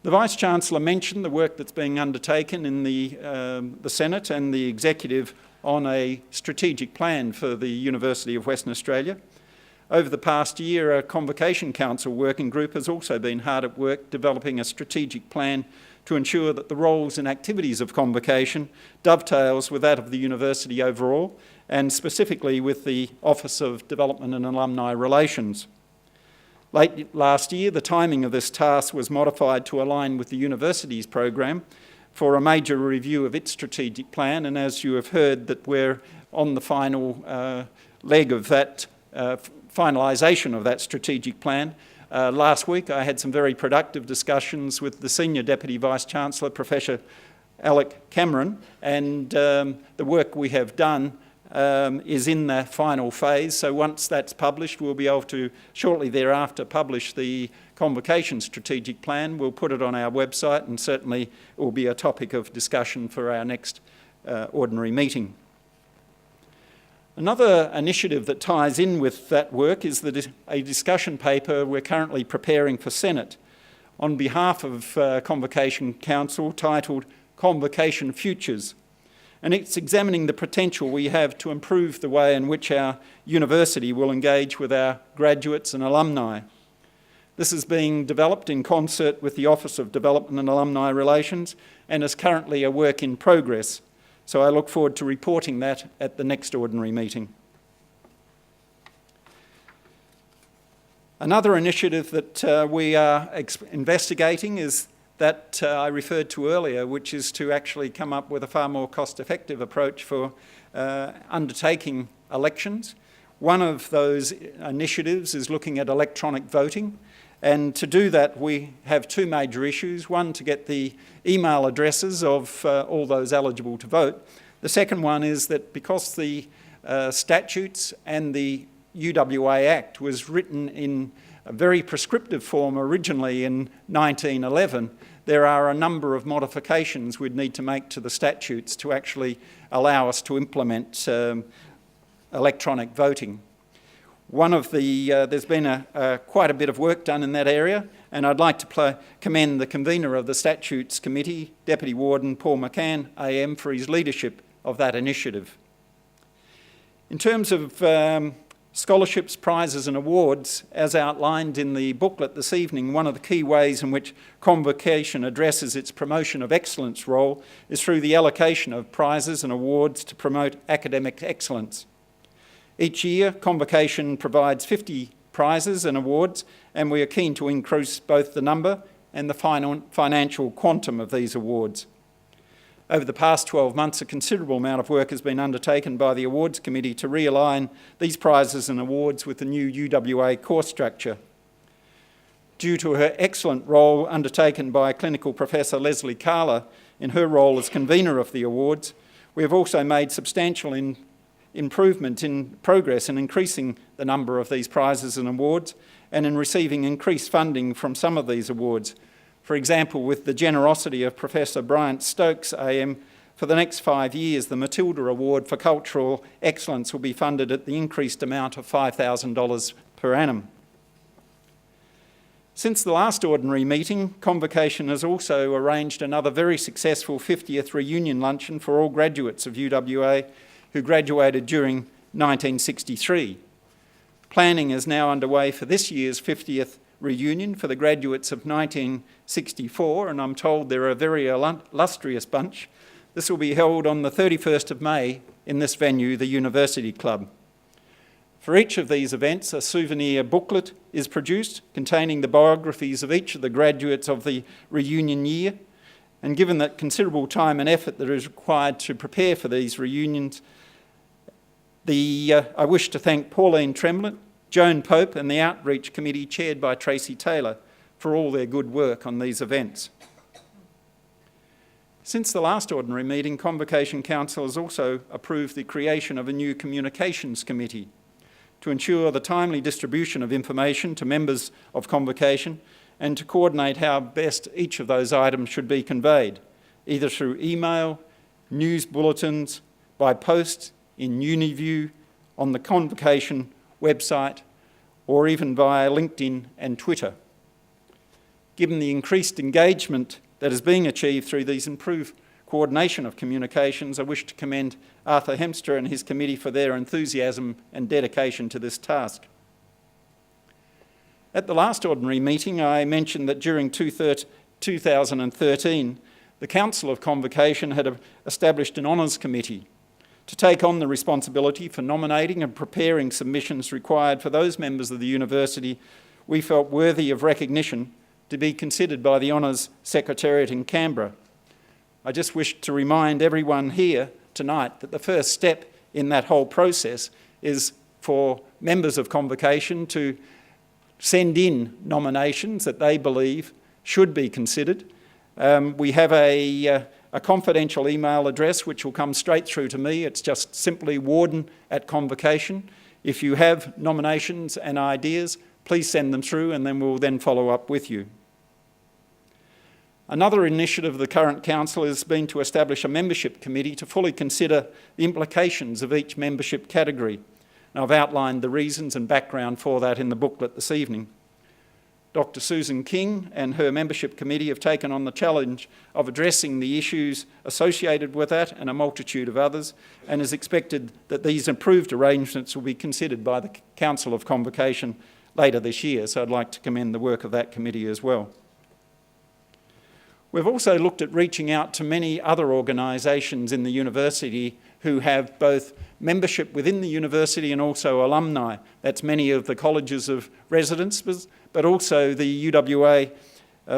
The Vice-Chancellor mentioned the work that's being undertaken in the Senate and the Executive on a strategic plan for the University of Western Australia. Over the past year, a Convocation Council working group has also been hard at work developing a strategic plan to ensure that the roles and activities of Convocation dovetails with that of the university overall, and specifically with the Office of Development and Alumni Relations. Late last year, the timing of this task was modified to align with the university's program for a major review of its strategic plan, and as you have heard, that we're on the final leg of that finalisation of that strategic plan. Last week I had some very productive discussions with the Senior Deputy Vice-Chancellor, Professor Alec Cameron, and the work we have done is in the final phase. So once that's published, we'll be able to shortly thereafter publish the Convocation strategic plan. We'll put it on our website, and certainly it will be a topic of discussion for our next ordinary meeting. Another initiative that ties in with that work is a discussion paper we're currently preparing for Senate on behalf of Convocation Council, titled Convocation Futures. And it's examining the potential we have to improve the way in which our university will engage with our graduates and alumni. This is being developed in concert with the Office of Development and Alumni Relations and is currently a work in progress. So I look forward to reporting that at the next ordinary meeting. Another initiative that we are investigating is that I referred to earlier, which is to actually come up with a far more cost-effective approach for undertaking elections. One of those initiatives is looking at electronic voting, and to do that we have two major issues. One, to get the email addresses of all those eligible to vote. The second one is that because the statutes and the UWA Act was written in a very prescriptive form originally in 1911, there are a number of modifications we'd need to make to the statutes to actually allow us to implement electronic voting. There's been quite a bit of work done in that area, and I'd like to commend the convener of the Statutes Committee, Deputy Warden Paul McCann AM, for his leadership of that initiative. In terms of scholarships, prizes and awards, as outlined in the booklet this evening, one of the key ways in which Convocation addresses its promotion of excellence role is through the allocation of prizes and awards to promote academic excellence. Each year, Convocation provides 50 prizes and awards, and we are keen to increase both the number and the financial quantum of these awards. Over the past 12 months, a considerable amount of work has been undertaken by the Awards Committee to realign these prizes and awards with the new UWA course structure. Due to her excellent role undertaken by Clinical Professor Leslie Carler in her role as convener of the awards, we have also made substantial improvement in progress in increasing the number of these prizes and awards and in receiving increased funding from some of these awards. For example, with the generosity of Professor Bryant Stokes AM, for the next 5 years, the Matilda Award for Cultural Excellence will be funded at the increased amount of $5,000 per annum. Since the last ordinary meeting, Convocation has also arranged another very successful 50th reunion luncheon for all graduates of UWA who graduated during 1963. Planning is now underway for this year's 50th reunion for the graduates of 1964, and I'm told they're a very illustrious bunch. This will be held on the 31st of May in this venue, the University Club. For each of these events, a souvenir booklet is produced containing the biographies of each of the graduates of the reunion year, and given that considerable time and effort that is required to prepare for these reunions, I wish to thank Pauline Tremlett, Joan Pope and the Outreach Committee chaired by Tracy Taylor for all their good work on these events. Since the last ordinary meeting, Convocation Council has also approved the creation of a new Communications Committee to ensure the timely distribution of information to members of Convocation and to coordinate how best each of those items should be conveyed, either through email, news bulletins, by post, in UniView, on the Convocation website, or even via LinkedIn and Twitter. given the increased engagement that is being achieved through these improved coordination of communications, I wish to commend Arthur Hemster and his committee for their enthusiasm and dedication to this task. At the last ordinary meeting, I mentioned that during 2013, the Council of Convocation had established an honours committee to take on the responsibility for nominating and preparing submissions required for those members of the university we felt worthy of recognition to be considered by the Honours Secretariat in Canberra. I just wish to remind everyone here tonight that the first step in that whole process is for members of Convocation to send in nominations that they believe should be considered. We have a confidential email address which will come straight through to me. It's just simply warden@convocation. If you have nominations and ideas, please send them through and then we'll then follow up with you. Another initiative of the current council has been to establish a membership committee to fully consider the implications of each membership category. And I've outlined the reasons and background for that in the booklet this evening. Dr. Susan King and her membership committee have taken on the challenge of addressing the issues associated with that and a multitude of others, and is expected that these improved arrangements will be considered by the Council of Convocation later this year, so I'd like to commend the work of that committee as well. We've also looked at reaching out to many other organisations in the university who have both membership within the university and also alumni. That's many of the colleges of residence, but also the UWA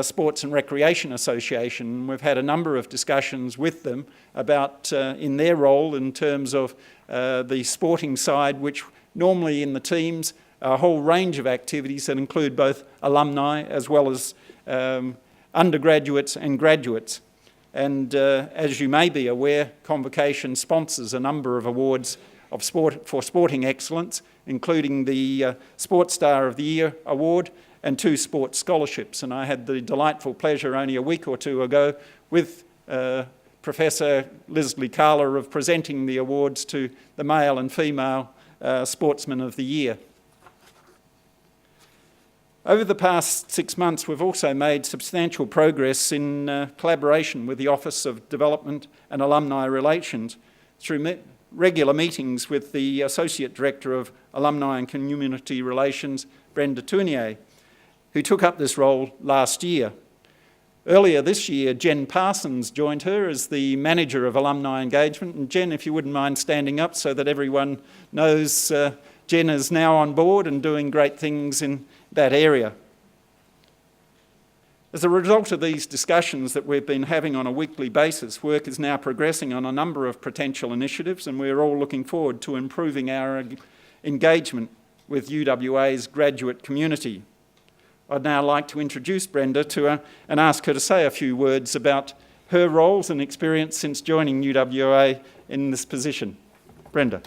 Sports and Recreation Association. We've had a number of discussions with them about in their role in terms of the sporting side, which normally in the teams are a whole range of activities that include both alumni as well as undergraduates and graduates. And as you may be aware, Convocation sponsors a number of awards for sporting excellence, including the Sports Star of the Year award and 2 sports scholarships. And I had the delightful pleasure only a week or 2 ago with Professor Leslie Carler of presenting the awards to the male and female Sportsmen of the Year. Over the past 6 months, we've also made substantial progress in collaboration with the Office of Development and Alumni Relations through regular meetings with the Associate Director of Alumni and Community Relations, Brenda Tournier, who took up this role last year. Earlier this year, Jen Parsons joined her as the Manager of Alumni Engagement. And Jen, if you wouldn't mind standing up so that everyone knows Jen is now on board and doing great things in that area. As a result of these discussions that we've been having on a weekly basis, work is now progressing on a number of potential initiatives, and we're all looking forward to improving our engagement with UWA's graduate community. I'd now like to introduce Brenda and ask her to say a few words about her roles and experience since joining UWA in this position. Brenda.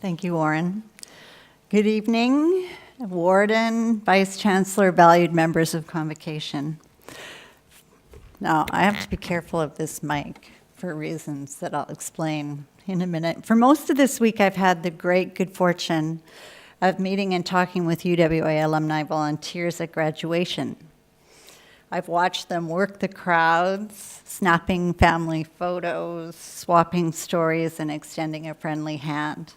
Thank you, Warren. Good evening, Warden, Vice Chancellor, valued members of Convocation. Now, I have to be careful of this mic for reasons that I'll explain in a minute. For most of this week, I've had the great good fortune of meeting and talking with UWA alumni volunteers at graduation. I've watched them work the crowds, snapping family photos, swapping stories, and extending a friendly hand.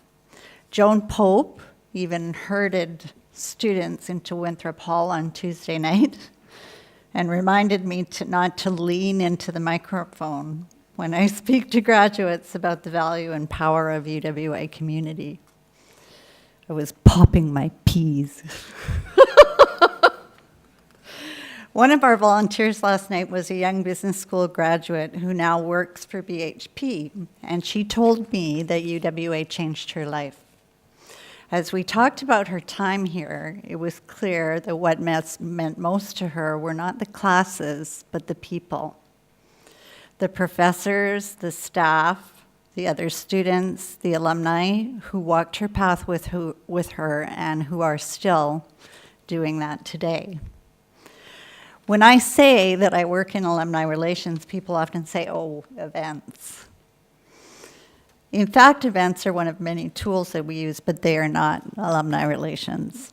Joan Pope even herded students into Winthrop Hall on Tuesday night and reminded me not to lean into the microphone when I speak to graduates about the value and power of UWA community. I was popping my peas. One of our volunteers last night was a young business school graduate who now works for BHP, and she told me that UWA changed her life. As we talked about her time here, it was clear that what meant most to her were not the classes, but the people. The professors, the staff, the other students, the alumni who walked her path with her and who are still doing that today. When I say that I work in alumni relations, people often say, oh, events. In fact, events are one of many tools that we use, but they are not alumni relations.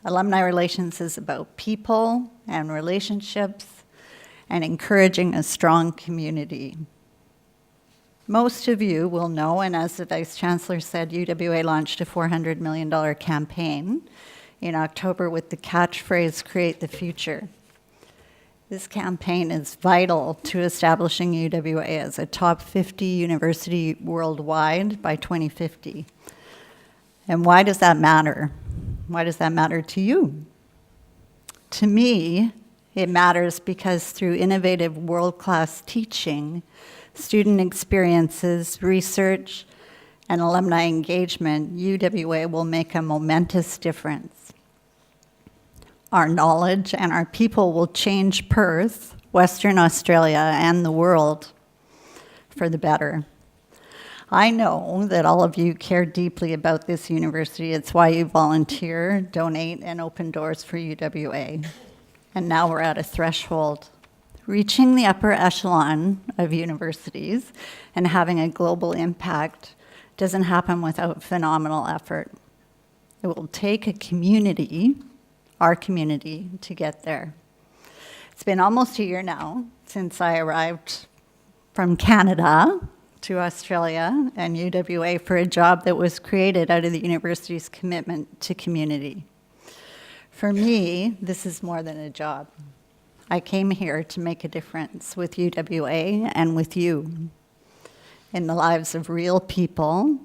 Alumni relations is about people and relationships and encouraging a strong community. Most of you will know, and as the Vice Chancellor said, UWA launched a $400 million campaign in October with the catchphrase, "Create the Future." This campaign is vital to establishing UWA as a top 50 university worldwide by 2050. And why does that matter? Why does that matter to you? To me, it matters because through innovative world-class teaching, student experiences, research, and alumni engagement, UWA will make a momentous difference. Our knowledge and our people will change Perth, Western Australia, and the world for the better. I know that all of you care deeply about this university. It's why you volunteer, donate, and open doors for UWA. And now we're at a threshold. Reaching the upper echelon of universities and having a global impact doesn't happen without phenomenal effort. It will take a community, our community, to get there. It's been almost a year now since I arrived from Canada to Australia and UWA for a job that was created out of the university's commitment to community. For me, this is more than a job. I came here to make a difference with UWA and with you in the lives of real people,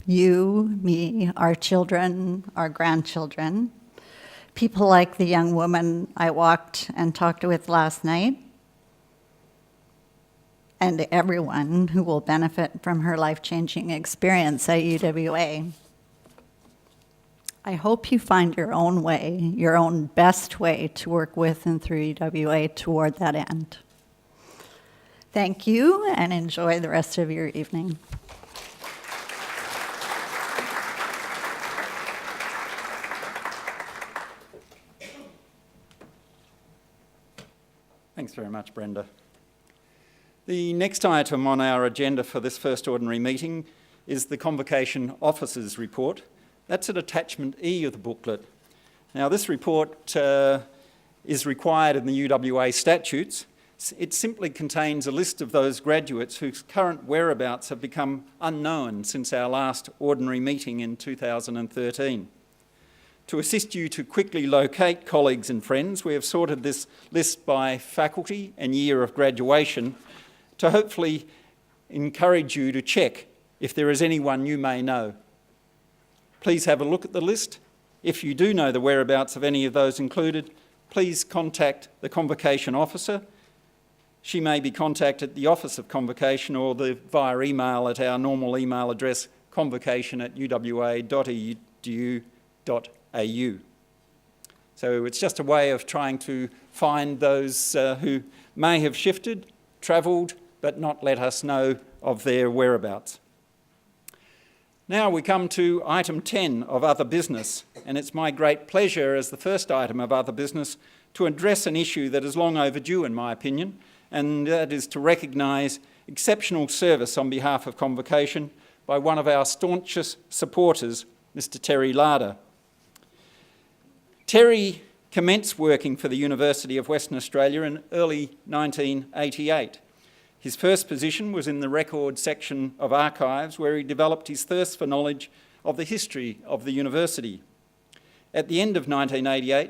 you, me, our children, our grandchildren, people like the young woman I walked and talked with last night, and everyone who will benefit from her life-changing experience at UWA. I hope you find your own way, your own best way to work with and through UWA toward that end. Thank you, and enjoy the rest of your evening. Thanks very much, Brenda. The next item on our agenda for this first ordinary meeting is the Convocation Officers' Report. That's at attachment E of the booklet. Now, this report is required in the UWA statutes. It simply contains a list of those graduates whose current whereabouts have become unknown since our last ordinary meeting in 2013. To assist you to quickly locate colleagues and friends, we have sorted this list by faculty and year of graduation to hopefully encourage you to check if there is anyone you may know. Please have a look at the list. If you do know the whereabouts of any of those included, please contact the Convocation Officer. She may be contacted at the Office of Convocation or via email at our normal email address, convocation@uwa.edu.au. So it's just a way of trying to find those who may have shifted, travelled, but not let us know of their whereabouts. Now we come to item 10 of other business, and it's my great pleasure as the first item of other business to address an issue that is long overdue in my opinion, and that is to recognise exceptional service on behalf of Convocation by one of our staunchest supporters, Mr. Terry Larder. Terry commenced working for the University of Western Australia in early 1988. His first position was in the record section of archives, where he developed his thirst for knowledge of the history of the university. At the end of 1988,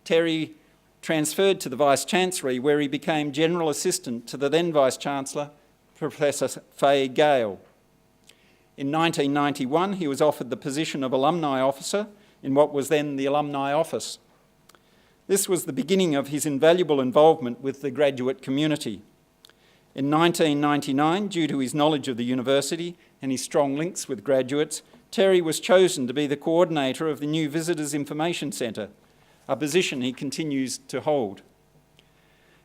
Terry transferred to the Vice-Chancellery, where he became General Assistant to the then Vice-Chancellor, Professor Fay Gale. In 1991, he was offered the position of Alumni Officer in what was then the Alumni Office. This was the beginning of his invaluable involvement with the graduate community. In 1999, due to his knowledge of the university and his strong links with graduates, Terry was chosen to be the coordinator of the new Visitors Information Centre, a position he continues to hold.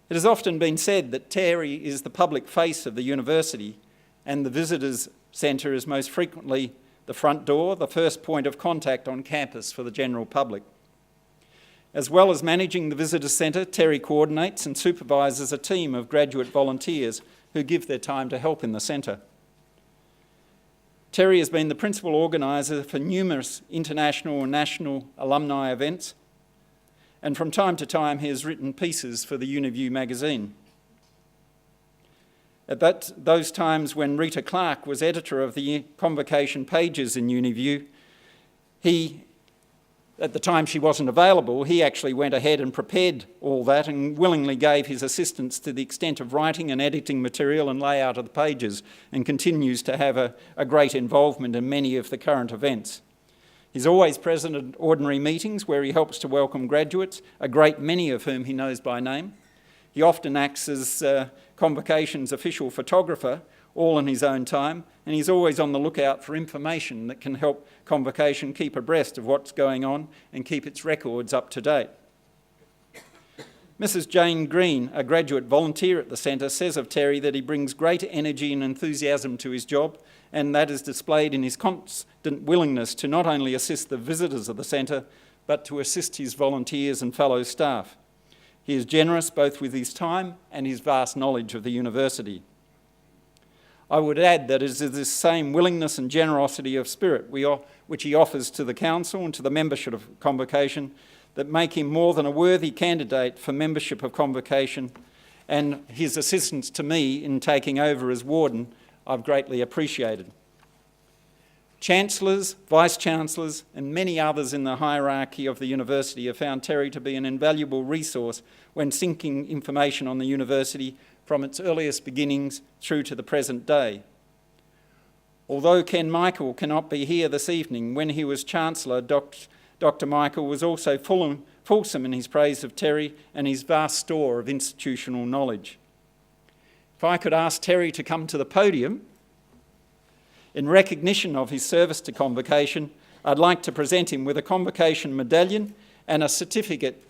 It has often been said that Terry is the public face of the university, and the Visitors Centre is most frequently the front door, the first point of contact on campus for the general public. As well as managing the Visitors Centre, Terry coordinates and supervises a team of graduate volunteers who give their time to help in the centre. Terry has been the principal organiser for numerous international and national alumni events, and from time to time he has written pieces for the Uniview magazine. At those times when Rita Clark was editor of the Convocation pages in Uniview, at the time she wasn't available, he actually went ahead and prepared all that and willingly gave his assistance to the extent of writing and editing material and layout of the pages, and continues to have a great involvement in many of the current events. He's always present at ordinary meetings where he helps to welcome graduates, a great many of whom he knows by name. He often acts as Convocation's official photographer, all in his own time, and he's always on the lookout for information that can help Convocation keep abreast of what's going on and keep its records up to date. Mrs. Jane Green, a graduate volunteer at the centre, says of Terry that he brings great energy and enthusiasm to his job, and that is displayed in his constant willingness to not only assist the visitors of the centre, but to assist his volunteers and fellow staff. He is generous both with his time and his vast knowledge of the university. I would add that it is this same willingness and generosity of spirit which he offers to the Council and to the membership of Convocation that make him more than a worthy candidate for membership of Convocation, and his assistance to me in taking over as Warden I've greatly appreciated. Chancellors, Vice-Chancellors and many others in the hierarchy of the university have found Terry to be an invaluable resource when seeking information on the university from its earliest beginnings through to the present day. Although Ken Michael cannot be here this evening, when he was Chancellor, Dr. Michael was also fulsome in his praise of Terry and his vast store of institutional knowledge. If I could ask Terry to come to the podium, in recognition of his service to Convocation, I'd like to present him with a Convocation medallion and a certificate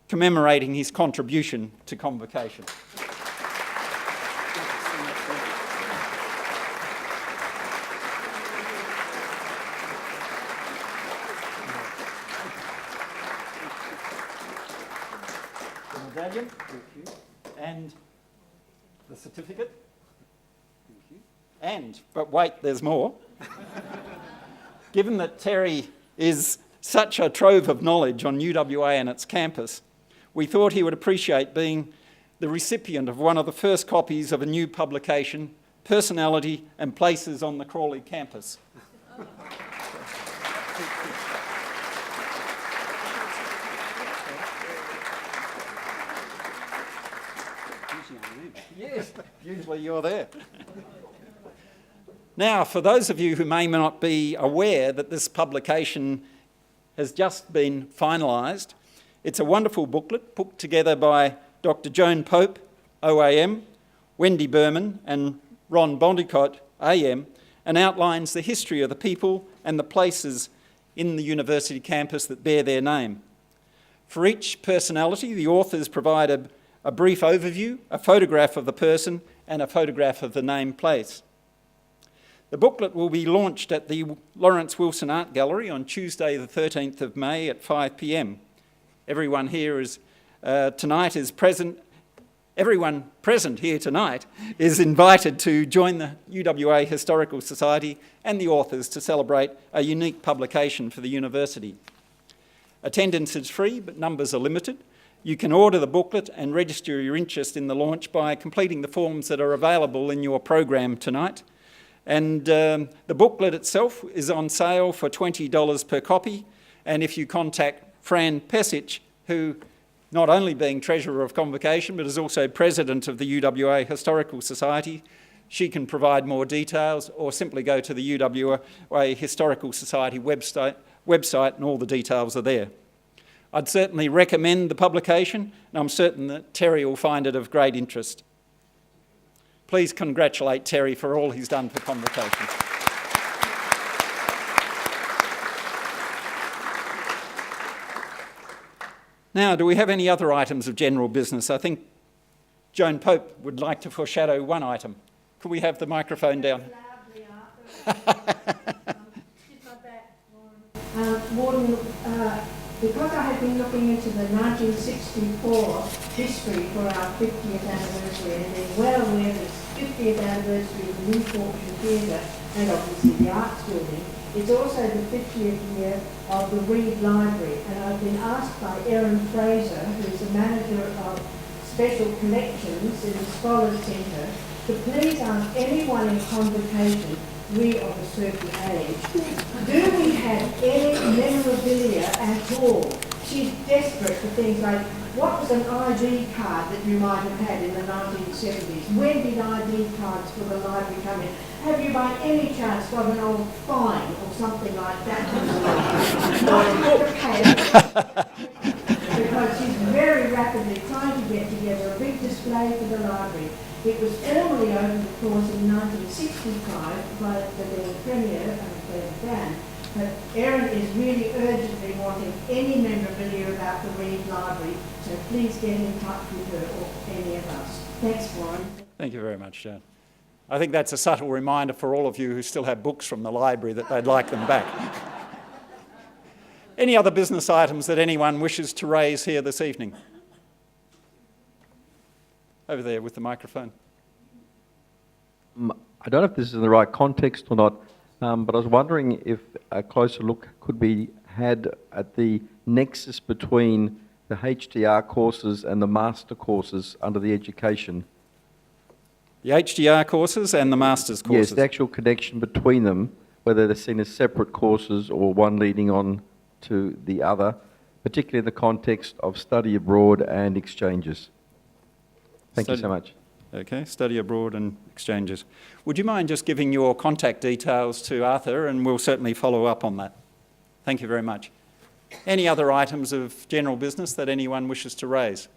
commemorating his contribution to Convocation. The medallion, and the certificate. But wait, there's more. Given that Terry is such a trove of knowledge on UWA and its campus, we thought he would appreciate being the recipient of one of the first copies of a new publication, Personality and Places on the Crawley Campus. Yes, usually you're there. Now, for those of you who may not be aware that this publication has just been finalised, it's a wonderful booklet put together by Dr. Joan Pope, OAM, Wendy Berman and Ron Bondicott, AM, and outlines the history of the people and the places in the university campus that bear their name. For each personality, the authors provide a brief overview, a photograph of the person and a photograph of the named place. The booklet will be launched at the Lawrence Wilson Art Gallery on Tuesday the 13th of May at 5 p.m. Everyone here tonight is present. Everyone present here tonight is invited to join the UWA Historical Society and the authors to celebrate a unique publication for the university. Attendance is free, but numbers are limited. You can order the booklet and register your interest in the launch by completing the forms that are available in your program tonight. And the booklet itself is on sale for $20 per copy. And if you contact Fran Pesic, who not only being Treasurer of Convocation, but is also President of the UWA Historical Society, she can provide more details, or simply go to the UWA Historical Society website and all the details are there. I'd certainly recommend the publication, and I'm certain that Terry will find it of great interest. Please congratulate Terry for all he's done for Convocation. Now, do we have any other items of general business? I think Joan Pope would like to foreshadow one item. Could we have the microphone down? Warden, because I have been looking into the 1964 history for our 50th anniversary, and being well aware that it's 50th anniversary of the New Fortune Theatre, and obviously the Arts Building. It's also the 50th year of the Reed Library, and I've been asked by Erin Fraser, who's the manager of Special Collections in the Scholars Centre, to please ask anyone in Convocation, we of a certain age, do we have any memorabilia at all? She's desperate for things like, what was an ID card that you might have had in the 1970s? When did ID cards for the library come in? Have you by any chance got an old fine or something like that? Not to pay it, because she's very rapidly trying to get together a big display for the library. It was formally opened, of course, in 1965 by the then Premier, Claire Van. But Erin is really urgently wanting any memorabilia about the Reed Library, so please get in touch with her or any of us. Thanks, Warren. Thank you very much, Joan. I think that's a subtle reminder for all of you who still have books from the library that they'd like them back. Any other business items that anyone wishes to raise here this evening? Over there with the microphone. I don't know if this is in the right context or not, but I was wondering if a closer look could be had at the nexus between the HDR courses and the master courses under the education. The HDR courses and the master's courses. Yes, the actual connection between them, whether they're seen as separate courses or one leading on to the other, particularly in the context of study abroad and exchanges. Thank you so much. Okay, study abroad and exchanges. Would you mind just giving your contact details to Arthur, and we'll certainly follow up on that. Thank you very much. Any other items of general business that anyone wishes to raise?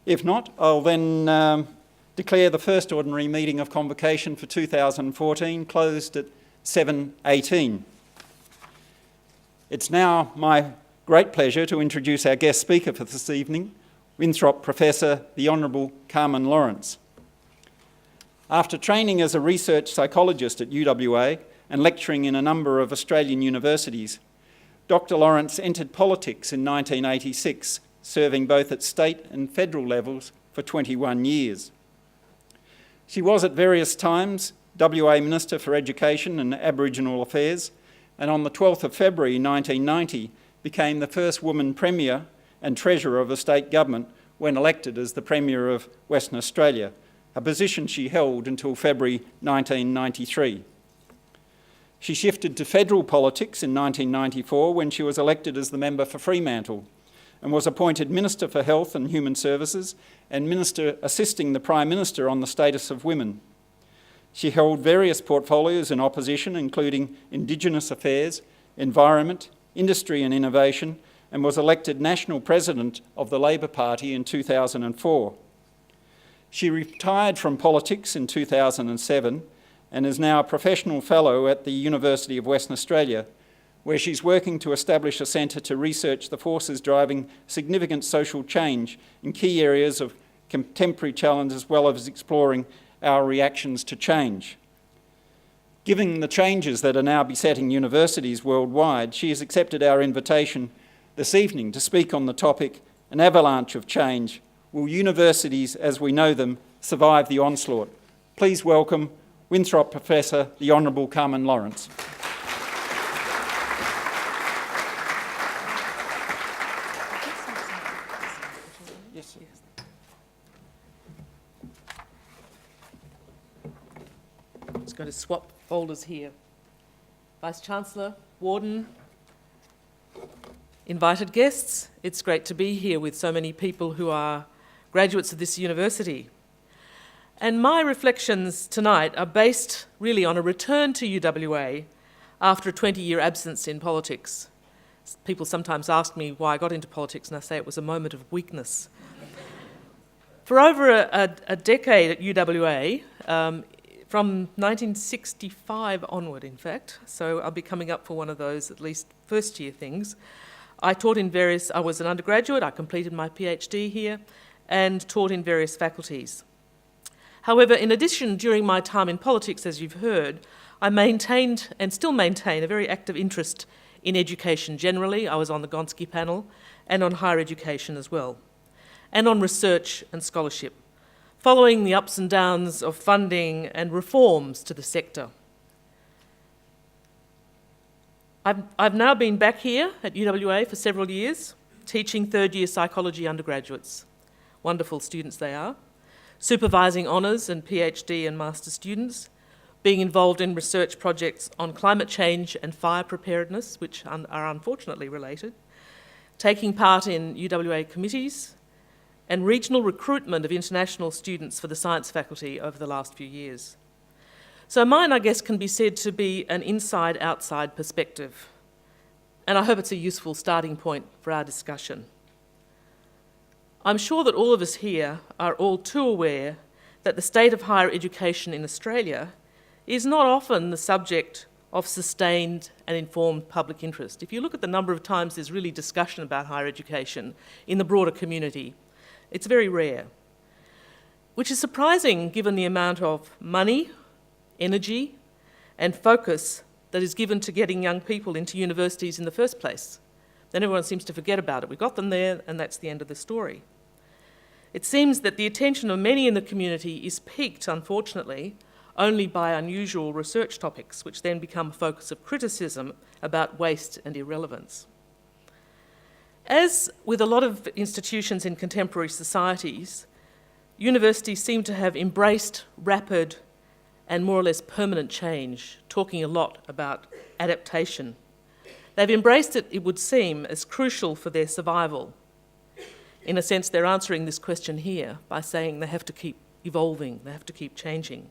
If not, I'll then declare the first ordinary meeting of Convocation for 2014 closed at 7:18. It's now my great pleasure to introduce our guest speaker for this evening, Winthrop Professor the Honourable Carmen Lawrence. After training as a research psychologist at UWA and lecturing in a number of Australian universities, Dr. Lawrence entered politics in 1986, serving both at state and federal levels for 21 years. She was at various times WA Minister for Education and Aboriginal Affairs, and on the 12th of February 1990 became the first woman Premier and Treasurer of the state government when elected as the Premier of Western Australia, a position she held until February 1993. She shifted to federal politics in 1994 when she was elected as the member for Fremantle and was appointed Minister for Health and Human Services and Minister assisting the Prime Minister on the status of women. She held various portfolios in opposition, including Indigenous Affairs, Environment, Industry and Innovation, and was elected National President of the Labor Party in 2004. She retired from politics in 2007 and is now a professional fellow at the University of Western Australia, where she's working to establish a centre to research the forces driving significant social change in key areas of contemporary challenge, as well as exploring our reactions to change. Given the changes that are now besetting universities worldwide, she has accepted our invitation this evening to speak on the topic, An Avalanche of Change, Will Universities as We Know Them Survive the Onslaught? Please welcome Winthrop Professor the Honourable Carmen Lawrence. Yes, sir. Just going to swap folders here. Vice-Chancellor, Warden, invited guests, it's great to be here with so many people who are graduates of this university. And my reflections tonight are based really on a return to UWA after a 20-year absence in politics. People sometimes ask me why I got into politics, and I say it was a moment of weakness. For over a decade at UWA, from 1965 onward, in fact, so I'll be coming up for one of those at least first-year things, I was an undergraduate, I completed my PhD here, and taught in various faculties. However, in addition, during my time in politics, as you've heard, I maintained and still maintain a very active interest in education generally. I was on the Gonski panel, and on higher education as well, and on research and scholarship. following the ups and downs of funding and reforms to the sector. I've now been back here at UWA for several years, teaching third-year psychology undergraduates. Wonderful students they are. Supervising honours and PhD and master's students, being involved in research projects on climate change and fire preparedness, which are unfortunately related, taking part in UWA committees, and regional recruitment of international students for the science faculty over the last few years. So mine, I guess, can be said to be an inside-outside perspective, and I hope it's a useful starting point for our discussion. I'm sure that all of us here are all too aware that the state of higher education in Australia is not often the subject of sustained and informed public interest. If you look at the number of times there's really discussion about higher education in the broader community, it's very rare, which is surprising given the amount of money, energy, and focus that is given to getting young people into universities in the first place. Then everyone seems to forget about it. We got them there, and that's the end of the story. It seems that the attention of many in the community is piqued, unfortunately, only by unusual research topics, which then become a focus of criticism about waste and irrelevance. As with a lot of institutions in contemporary societies, universities seem to have embraced rapid and more or less permanent change, talking a lot about adaptation. They've embraced it, it would seem, as crucial for their survival. In a sense, they're answering this question here by saying they have to keep evolving, they have to keep changing.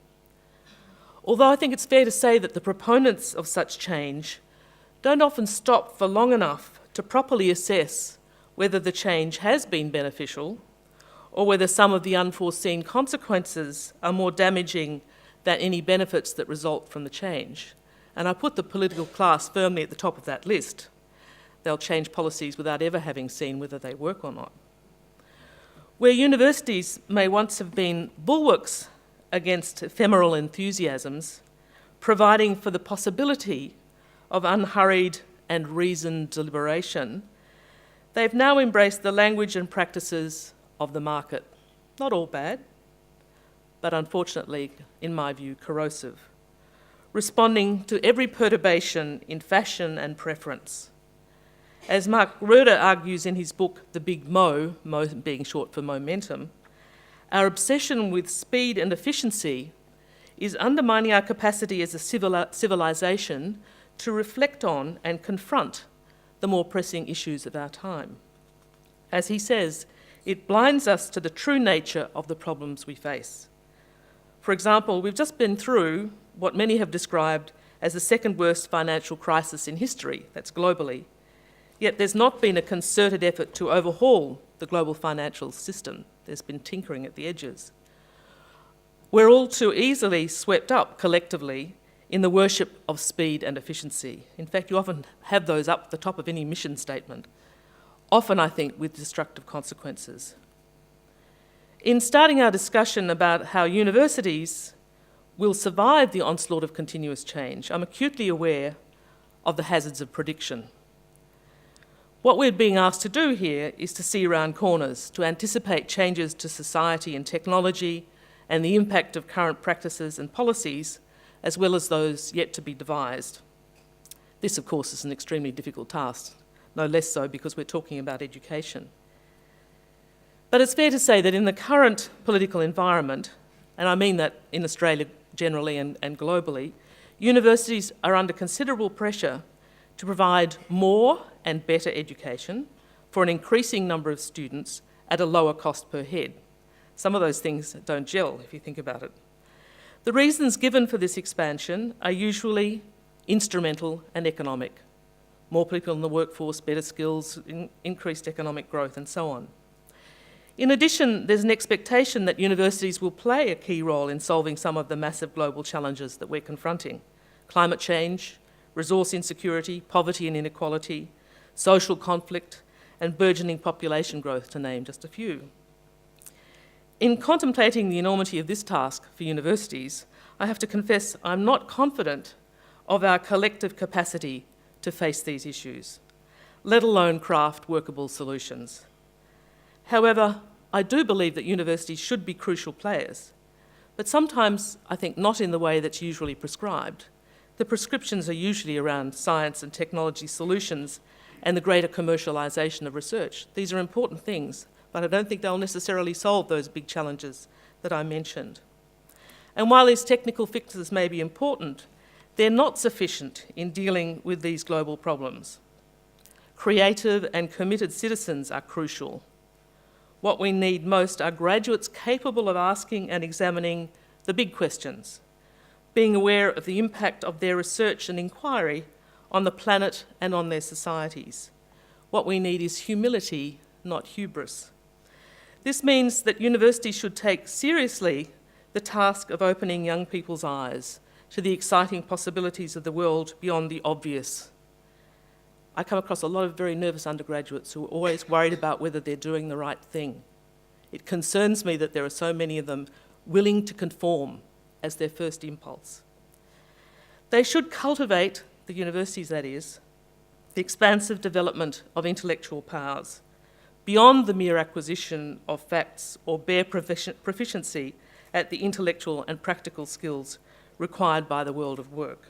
Although I think it's fair to say that the proponents of such change don't often stop for long enough to properly assess whether the change has been beneficial or whether some of the unforeseen consequences are more damaging than any benefits that result from the change. And I put the political class firmly at the top of that list. They'll change policies without ever having seen whether they work or not. Where universities may once have been bulwarks against ephemeral enthusiasms, providing for the possibility of unhurried and reasoned deliberation, they've now embraced the language and practices of the market. Not all bad, but unfortunately, in my view, corrosive, responding to every perturbation in fashion and preference. As Mark Roeder argues in his book, The Big Mo being short for momentum, our obsession with speed and efficiency is undermining our capacity as a civilization to reflect on and confront the more pressing issues of our time. As he says, it blinds us to the true nature of the problems we face. For example, we've just been through what many have described as the second worst financial crisis in history, that's globally. Yet there's not been a concerted effort to overhaul the global financial system. There's been tinkering at the edges. We're all too easily swept up collectively in the worship of speed and efficiency. In fact, you often have those up the top of any mission statement, often, I think, with destructive consequences. In starting our discussion about how universities will survive the onslaught of continuous change, I'm acutely aware of the hazards of prediction. What we're being asked to do here is to see around corners, to anticipate changes to society and technology and the impact of current practices and policies, as well as those yet to be devised. This, of course, is an extremely difficult task, no less so because we're talking about education. But it's fair to say that in the current political environment, and I mean that in Australia generally and globally, universities are under considerable pressure to provide more and better education for an increasing number of students at a lower cost per head. Some of those things don't gel if you think about it. The reasons given for this expansion are usually instrumental and economic. More people in the workforce, better skills, increased economic growth, and so on. In addition, there's an expectation that universities will play a key role in solving some of the massive global challenges that we're confronting: climate change, resource insecurity, poverty and inequality, social conflict, and burgeoning population growth, to name just a few. In contemplating the enormity of this task for universities, I have to confess I'm not confident of our collective capacity to face these issues, let alone craft workable solutions. However, I do believe that universities should be crucial players, but sometimes I think not in the way that's usually prescribed. The prescriptions are usually around science and technology solutions and the greater commercialisation of research. These are important things, but I don't think they'll necessarily solve those big challenges that I mentioned. And while these technical fixes may be important, they're not sufficient in dealing with these global problems. Creative and committed citizens are crucial. What we need most are graduates capable of asking and examining the big questions, being aware of the impact of their research and inquiry on the planet and on their societies. What we need is humility, not hubris. This means that universities should take seriously the task of opening young people's eyes to the exciting possibilities of the world beyond the obvious. I come across a lot of very nervous undergraduates who are always worried about whether they're doing the right thing. It concerns me that there are so many of them willing to conform as their first impulse. They should cultivate, the universities that is, the expansive development of intellectual powers, beyond the mere acquisition of facts or bare proficiency at the intellectual and practical skills required by the world of work.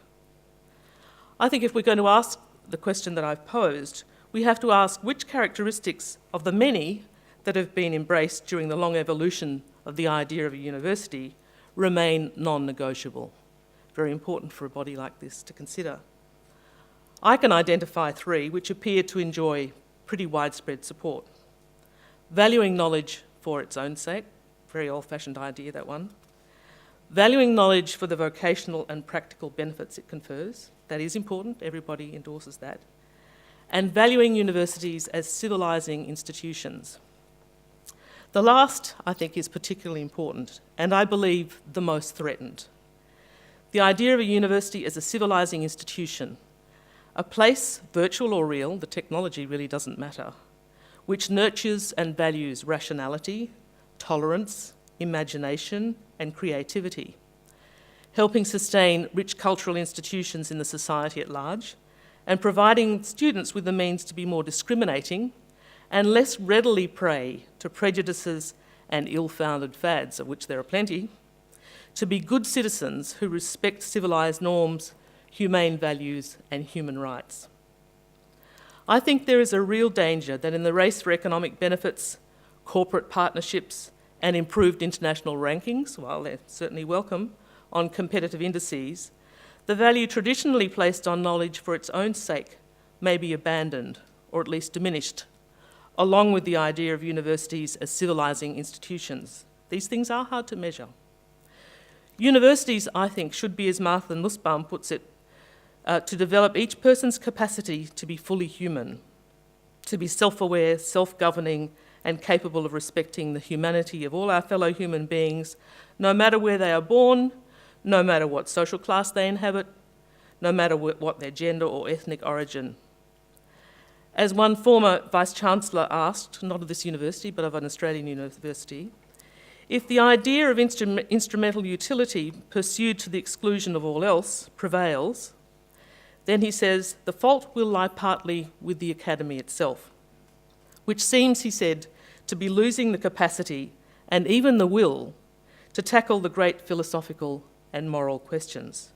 I think if we're going to ask the question that I've posed, we have to ask which characteristics of the many that have been embraced during the long evolution of the idea of a university remain non-negotiable. Very important for a body like this to consider. I can identify three which appear to enjoy pretty widespread support. Valuing knowledge for its own sake, very old-fashioned idea, that one. Valuing knowledge for the vocational and practical benefits it confers, that is important, everybody endorses that. And valuing universities as civilising institutions. The last, I think, is particularly important, and I believe the most threatened. The idea of a university as a civilising institution, a place, virtual or real, the technology really doesn't matter, which nurtures and values rationality, tolerance, imagination, and creativity, helping sustain rich cultural institutions in the society at large, and providing students with the means to be more discriminating and less readily prey to prejudices and ill-founded fads, of which there are plenty, to be good citizens who respect civilised norms, humane values, and human rights. I think there is a real danger that in the race for economic benefits, corporate partnerships, and improved international rankings, while they're certainly welcome, on competitive indices, the value traditionally placed on knowledge for its own sake may be abandoned, or at least diminished, along with the idea of universities as civilising institutions. These things are hard to measure. Universities, I think, should be, as Martha Nussbaum puts it, to develop each person's capacity to be fully human, to be self-aware, self-governing, and capable of respecting the humanity of all our fellow human beings, no matter where they are born, no matter what social class they inhabit, no matter what their gender or ethnic origin. As one former Vice-Chancellor asked, not of this university, but of an Australian university, if the idea of instrumental utility pursued to the exclusion of all else prevails, then he says, the fault will lie partly with the academy itself, which seems, he said, to be losing the capacity and even the will to tackle the great philosophical and moral questions.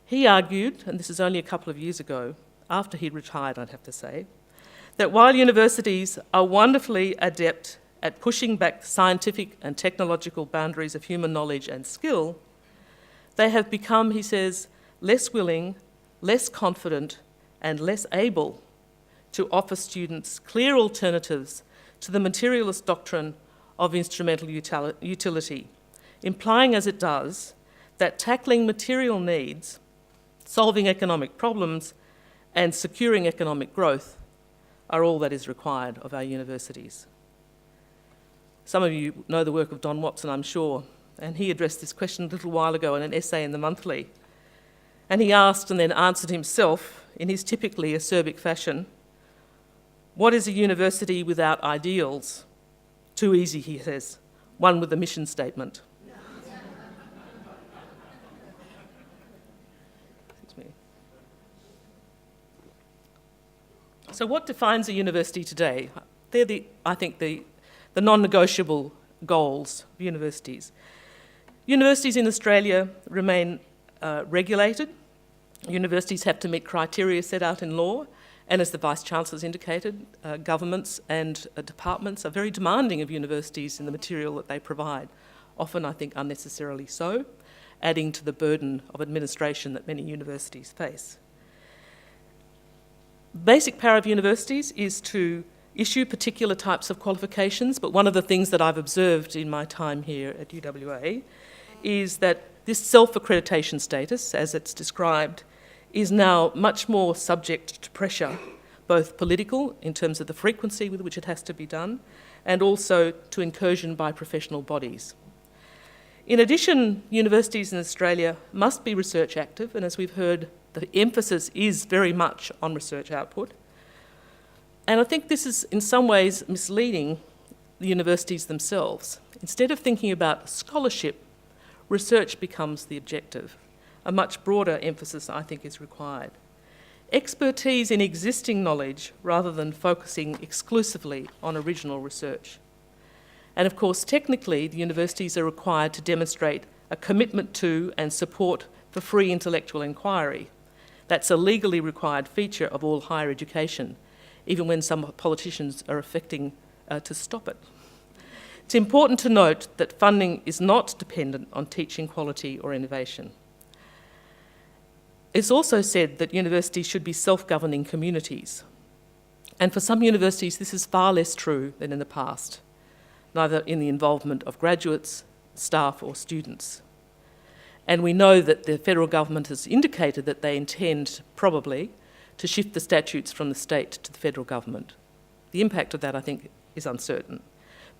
He argued, and this is only a couple of years ago, after he'd retired, I'd have to say, that while universities are wonderfully adept at pushing back scientific and technological boundaries of human knowledge and skill, they have become, he says, less willing, less confident, and less able to offer students clear alternatives to the materialist doctrine of instrumental utility, implying as it does that tackling material needs, solving economic problems, and securing economic growth are all that is required of our universities. Some of you know the work of Don Watson, I'm sure, and he addressed this question a little while ago in an essay in the Monthly. And he asked and then answered himself in his typically acerbic fashion, what is a university without ideals? Too easy, he says, one with a mission statement. So what defines a university today? They're, I think, the the non-negotiable goals of universities. Universities in Australia remain regulated. Universities have to meet criteria set out in law, and as the Vice-Chancellor's indicated, governments and departments are very demanding of universities in the material that they provide, often, I think, unnecessarily so, adding to the burden of administration that many universities face. Basic power of universities is to issue particular types of qualifications, but one of the things that I've observed in my time here at UWA is that this self-accreditation status, as it's described, is now much more subject to pressure, both political, in terms of the frequency with which it has to be done, and also to incursion by professional bodies. In addition, universities in Australia must be research active, and as we've heard, the emphasis is very much on research output. And I think this is in some ways misleading the universities themselves. Instead of thinking about scholarship, research becomes the objective. A much broader emphasis, I think, is required. Expertise in existing knowledge rather than focusing exclusively on original research. And of course, technically, the universities are required to demonstrate a commitment to and support for free intellectual inquiry. That's a legally required feature of all higher education, even when some politicians are affecting to stop it. It's important to note that funding is not dependent on teaching quality or innovation. It's also said that universities should be self-governing communities. And for some universities, this is far less true than in the past, neither in the involvement of graduates, staff, or students. And we know that the federal government has indicated that they intend, probably, to shift the statutes from the state to the federal government. The impact of that, I think, is uncertain.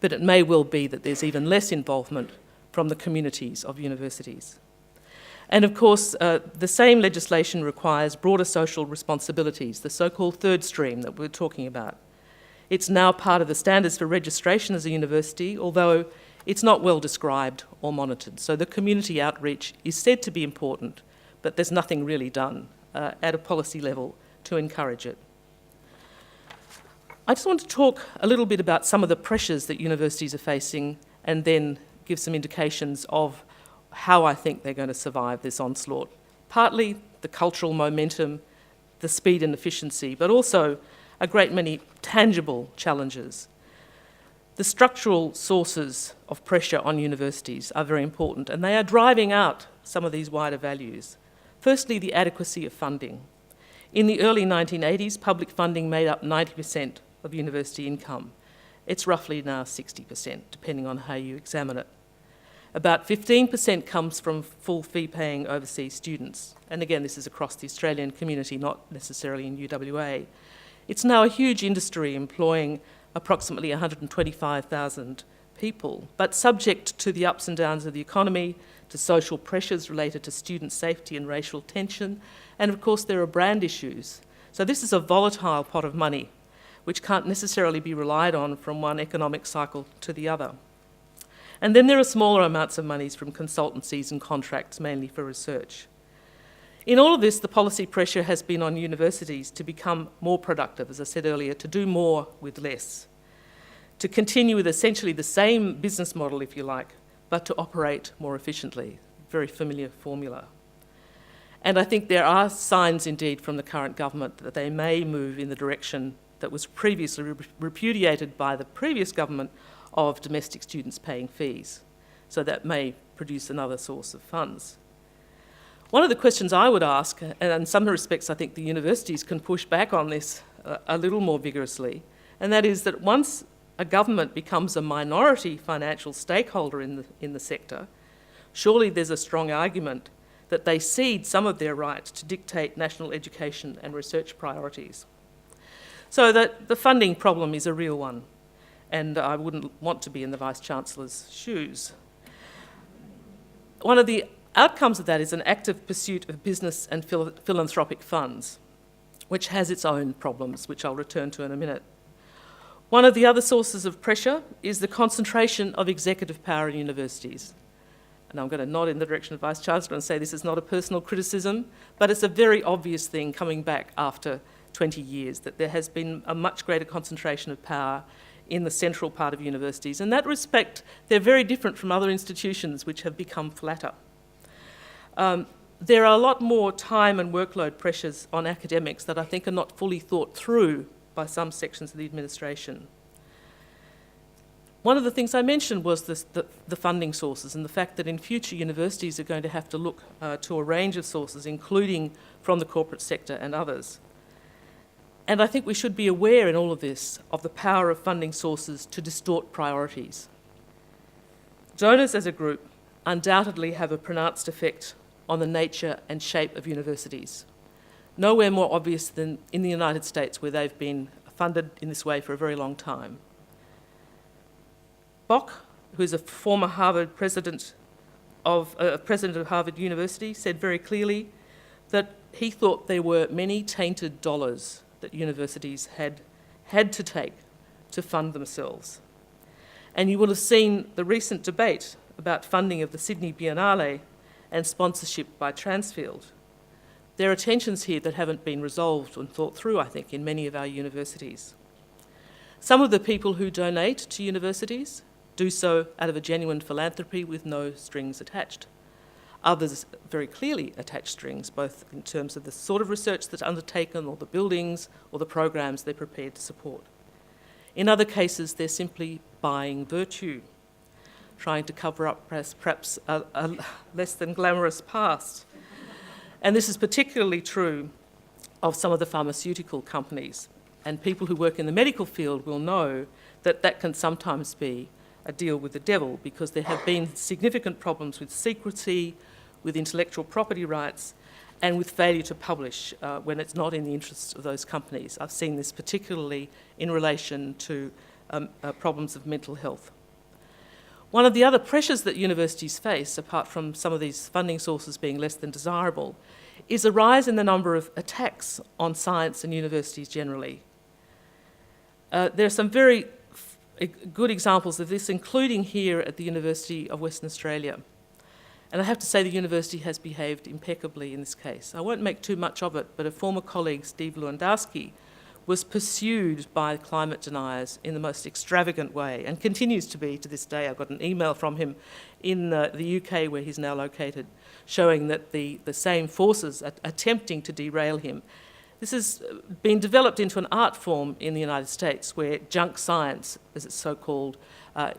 But it may well be that there's even less involvement from the communities of universities. And of course, the same legislation requires broader social responsibilities, the so-called third stream that we're talking about. It's now part of the standards for registration as a university, although it's not well described or monitored. So the community outreach is said to be important, but there's nothing really done at a policy level to encourage it. I just want to talk a little bit about some of the pressures that universities are facing and then give some indications of how I think they're going to survive this onslaught. Partly the cultural momentum, the speed and efficiency, but also a great many tangible challenges. The structural sources of pressure on universities are very important, and they are driving out some of these wider values. Firstly, the adequacy of funding. In the early 1980s, public funding made up 90% of university income. It's roughly now 60%, depending on how you examine it. About 15% comes from full fee-paying overseas students. And again, this is across the Australian community, not necessarily in UWA. It's now a huge industry employing approximately 125,000 people, but subject to the ups and downs of the economy, to social pressures related to student safety and racial tension, and of course there are brand issues. So this is a volatile pot of money, which can't necessarily be relied on from one economic cycle to the other. And then there are smaller amounts of monies from consultancies and contracts, mainly for research. In all of this, the policy pressure has been on universities to become more productive, as I said earlier, to do more with less, to continue with essentially the same business model, if you like, but to operate more efficiently. Very familiar formula. And I think there are signs indeed from the current government that they may move in the direction that was previously repudiated by the previous government of domestic students paying fees. So that may produce another source of funds. One of the questions I would ask, and in some respects I think the universities can push back on this a little more vigorously, and that is that once a government becomes a minority financial stakeholder in the sector, surely there's a strong argument that they cede some of their right to dictate national education and research priorities. So that the funding problem is a real one, and I wouldn't want to be in the Vice-Chancellor's shoes. One of the outcomes of that is an active pursuit of business and philanthropic funds, which has its own problems, which I'll return to in a minute. One of the other sources of pressure is the concentration of executive power in universities. And I'm going to nod in the direction of Vice-Chancellor and say this is not a personal criticism, but it's a very obvious thing coming back after 20 years, that there has been a much greater concentration of power in the central part of universities. In that respect, they're very different from other institutions which have become flatter. There are a lot more time and workload pressures on academics that I think are not fully thought through by some sections of the administration. One of the things I mentioned was the funding sources and the fact that in future universities are going to have to look to a range of sources, including from the corporate sector and others. And I think we should be aware in all of this of the power of funding sources to distort priorities. Donors as a group undoubtedly have a pronounced effect on the nature and shape of universities. Nowhere more obvious than in the United States, where they've been funded in this way for a very long time. Bock, who is a former Harvard president of Harvard University, said very clearly that he thought there were many tainted dollars that universities had to take to fund themselves. And you will have seen the recent debate about funding of the Sydney Biennale and sponsorship by Transfield. There are tensions here that haven't been resolved and thought through, I think, in many of our universities. Some of the people who donate to universities do so out of a genuine philanthropy with no strings attached. Others very clearly attach strings, both in terms of the sort of research that's undertaken or the buildings or the programs they're prepared to support. In other cases, they're simply buying virtue, trying to cover up perhaps a less than glamorous past. And this is particularly true of some of the pharmaceutical companies. And people who work in the medical field will know that that can sometimes be a deal with the devil, because there have been significant problems with secrecy, with intellectual property rights, and with failure to publish when it's not in the interests of those companies. I've seen this particularly in relation to problems of mental health. One of the other pressures that universities face, apart from some of these funding sources being less than desirable, is a rise in the number of attacks on science and universities generally. There are some very good examples of this, including here at the University of Western Australia. And I have to say the university has behaved impeccably in this case. I won't make too much of it, but a former colleague, Steve Lewandowski, was pursued by climate deniers in the most extravagant way, and continues to be to this day. I've got an email from him in the UK, where he's now located, showing that the same forces are attempting to derail him. This has been developed into an art form in the United States, where junk science, as it's so called,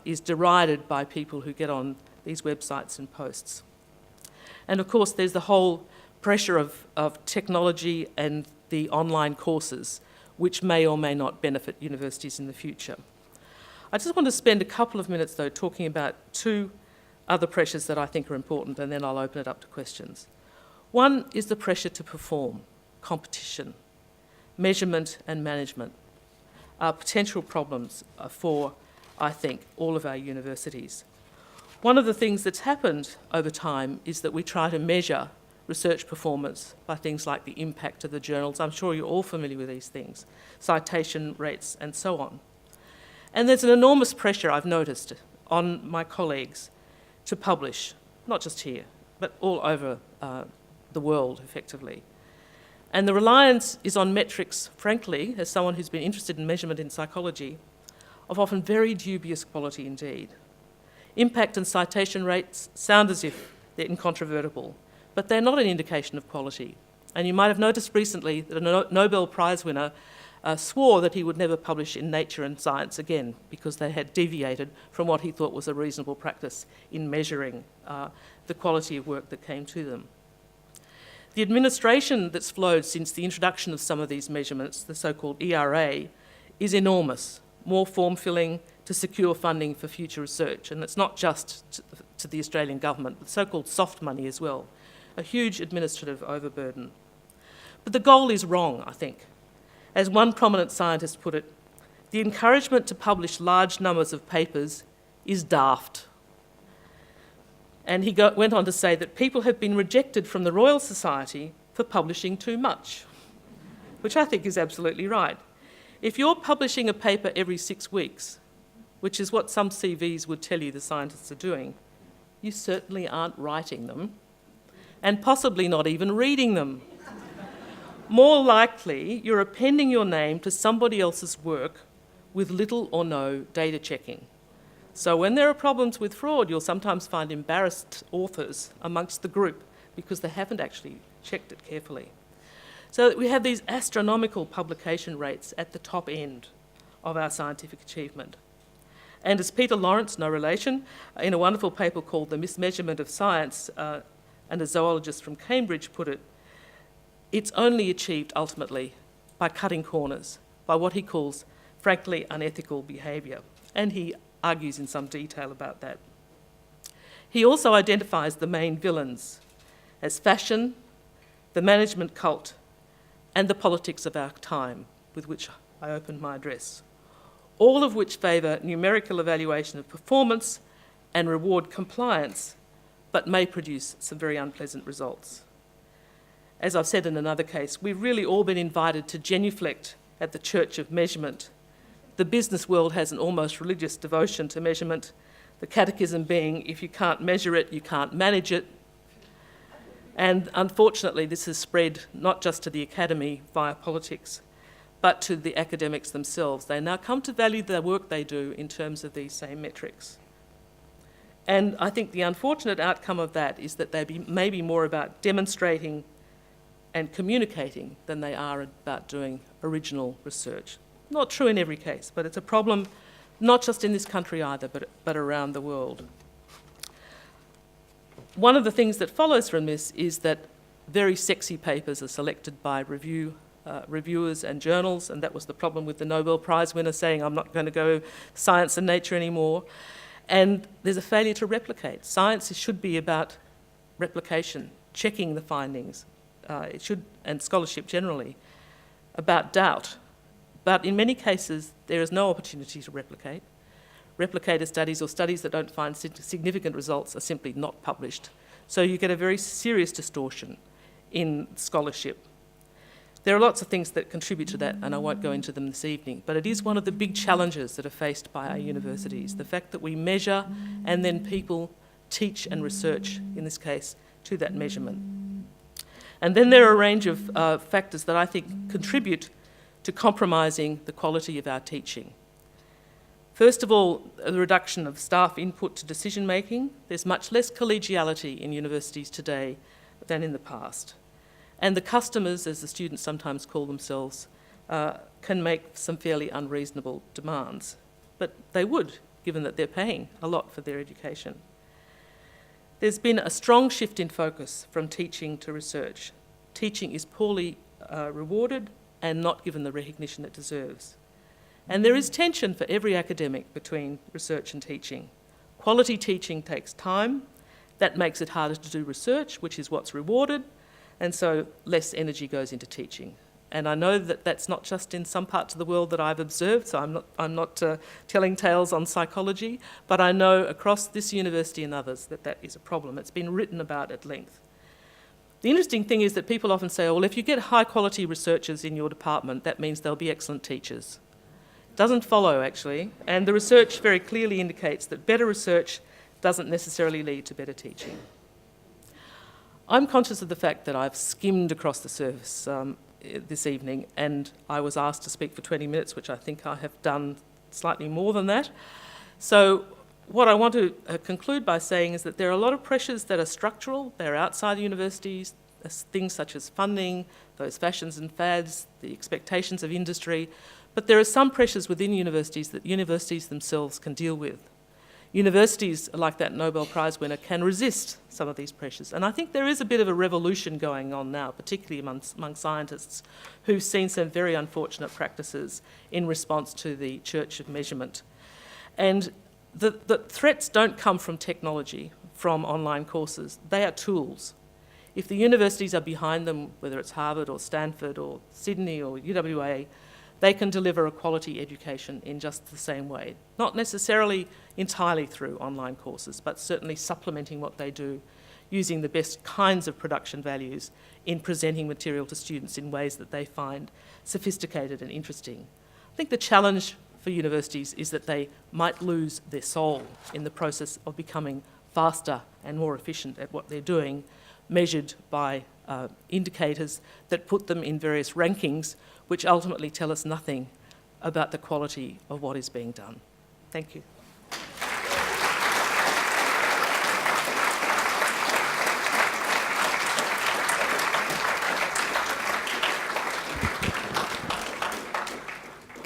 is derided by people who get on these websites and posts. And of course, there's the whole pressure of technology and the online courses, which may or may not benefit universities in the future. I just want to spend a couple of minutes, though, talking about two other pressures that I think are important, and then I'll open it up to questions. One is the pressure to perform. Competition, measurement and management are potential problems for, I think, all of our universities. One of the things that's happened over time is that we try to measure research performance by things like the impact of the journals. I'm sure you're all familiar with these things, citation rates and so on. And there's an enormous pressure, I've noticed, on my colleagues to publish, not just here, but all over the world, effectively. And the reliance is on metrics, frankly, as someone who's been interested in measurement in psychology, of often very dubious quality indeed. Impact and citation rates sound as if they're incontrovertible, but they're not an indication of quality. And you might have noticed recently that a Nobel Prize winner swore that he would never publish in Nature and Science again, because they had deviated from what he thought was a reasonable practice in measuring the quality of work that came to them. The administration that's flowed since the introduction of some of these measurements, the so-called ERA, is enormous. More form-filling to secure funding for future research. And it's not just to the Australian government, but so-called soft money as well. A huge administrative overburden. But the goal is wrong, I think. As one prominent scientist put it, the encouragement to publish large numbers of papers is daft. And he went on to say that people have been rejected from the Royal Society for publishing too much, which I think is absolutely right. If you're publishing a paper every 6 weeks, which is what some CVs would tell you the scientists are doing, you certainly aren't writing them, and possibly not even reading them. More likely, you're appending your name to somebody else's work with little or no data checking. So when there are problems with fraud, you'll sometimes find embarrassed authors amongst the group because they haven't actually checked it carefully. So we have these astronomical publication rates at the top end of our scientific achievement. And as Peter Lawrence, no relation, in a wonderful paper called The Mismeasurement of Science, and a zoologist from Cambridge put it, it's only achieved ultimately by cutting corners, by what he calls frankly unethical behaviour. And he argues in some detail about that. He also identifies the main villains as fashion, the management cult, and the politics of our time, with which I opened my address, all of which favour numerical evaluation of performance and reward compliance, but may produce some very unpleasant results. As I've said in another case, we've really all been invited to genuflect at the Church of Measurement. The business world has an almost religious devotion to measurement, the catechism being, if you can't measure it, you can't manage it. And unfortunately, this has spread not just to the academy via politics, but to the academics themselves. They now come to value the work they do in terms of these same metrics. And I think the unfortunate outcome of that is that they may be more about demonstrating and communicating than they are about doing original research. Not true in every case, but it's a problem not just in this country either, but around the world. One of the things that follows from this is that very sexy papers are selected by reviewers and journals, and that was the problem with the Nobel Prize winner saying, I'm not going to go Science and Nature anymore. And there's a failure to replicate. Science should be about replication, checking the findings. It should, and scholarship generally, about doubt. But in many cases, there is no opportunity to replicate. Replicated studies or studies that don't find significant results are simply not published. So you get a very serious distortion in scholarship. There are lots of things that contribute to that, and I won't go into them this evening, but it is one of the big challenges that are faced by our universities, the fact that we measure and then people teach and research, in this case, to that measurement. And then there are a range of factors that I think contribute to compromising the quality of our teaching. First of all, the reduction of staff input to decision making. There's much less collegiality in universities today than in the past. And the customers, as the students sometimes call themselves, can make some fairly unreasonable demands. But they would, given that they're paying a lot for their education. There's been a strong shift in focus from teaching to research. Teaching is poorly rewarded and not given the recognition it deserves. And there is tension for every academic between research and teaching. Quality teaching takes time. That makes it harder to do research, which is what's rewarded, and so less energy goes into teaching. And I know that that's not just in some parts of the world that I've observed, so I'm not telling tales on psychology, but I know across this university and others that that is a problem. It's been written about at length. The interesting thing is that people often say, well, if you get high-quality researchers in your department, that means they'll be excellent teachers. It doesn't follow, actually, and the research very clearly indicates that better research doesn't necessarily lead to better teaching. I'm conscious of the fact that I've skimmed across the surface this evening, and I was asked to speak for 20 minutes, which I think I have done slightly more than that. So what I want to conclude by saying is that there are a lot of pressures that are structural. They're outside the universities, things such as funding, those fashions and fads, the expectations of industry. But there are some pressures within universities that universities themselves can deal with. Universities, like that Nobel Prize winner, can resist some of these pressures. And I think there is a bit of a revolution going on now, particularly among scientists, who've seen some very unfortunate practices in response to the Church of Measurement. And the threats don't come from technology, from online courses. They are tools. If the universities are behind them, whether it's Harvard or Stanford or Sydney or UWA, they can deliver a quality education in just the same way. Not necessarily entirely through online courses, but certainly supplementing what they do, using the best kinds of production values in presenting material to students in ways that they find sophisticated and interesting. I think the challenge for universities is that they might lose their soul in the process of becoming faster and more efficient at what they're doing, measured by indicators that put them in various rankings which ultimately tell us nothing about the quality of what is being done. Thank you.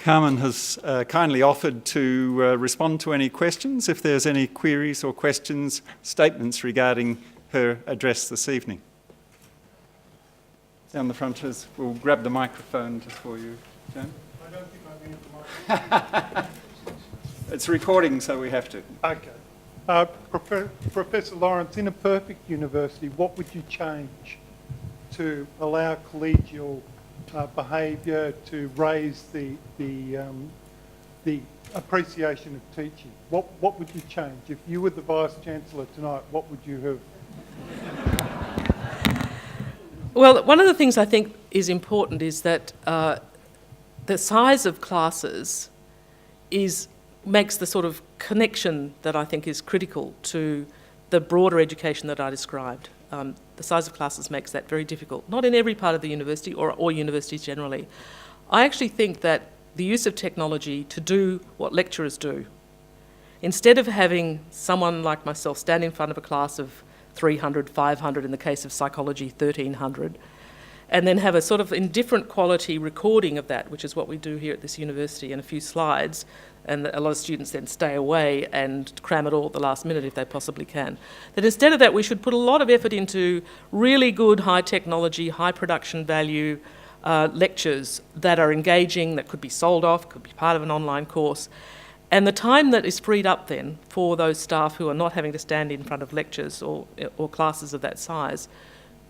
Carmen has kindly offered to respond to any questions, if there's any queries or questions, statements regarding her address this evening. Down the front, we'll grab the microphone just for you, Jan. I don't think I need the microphone. It's recording, so we have to. Okay. Professor Lawrence, in a perfect university, what would you change to allow collegial behaviour, to raise the appreciation of teaching? What would you change? If you were the Vice-Chancellor tonight, what would you have? Well, one of the things I think is important is that the size of classes makes the sort of connection that I think is critical to the broader education that I described. The size of classes makes that very difficult, not in every part of the university or universities generally. I actually think that the use of technology to do what lecturers do, instead of having someone like myself stand in front of a class of 300, 500, in the case of psychology, 1,300, and then have a sort of indifferent quality recording of that, which is what we do here at this university, and a few slides, and a lot of students then stay away and cram it all at the last minute if they possibly can. That instead of that, we should put a lot of effort into really good high technology, high production value lectures that are engaging, that could be sold off, could be part of an online course. And the time that is freed up then for those staff who are not having to stand in front of lectures or classes of that size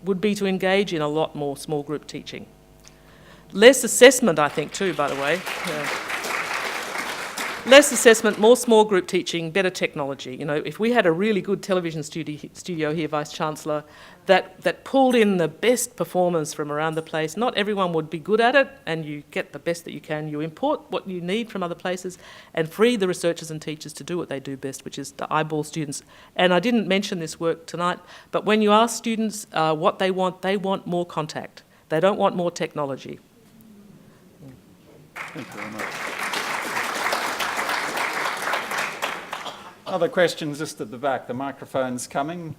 would be to engage in a lot more small group teaching. Less assessment, I think, too, by the way. Less assessment, more small group teaching, better technology. You know, if we had a really good television studio here, Vice-Chancellor, that pulled in the best performers from around the place, not everyone would be good at it, and you get the best that you can. You import what you need from other places and free the researchers and teachers to do what they do best, which is to eyeball students. And I didn't mention this work tonight, but when you ask students what they want more contact. They don't want more technology. Thank you very much. Other questions just at the back. The microphone's coming.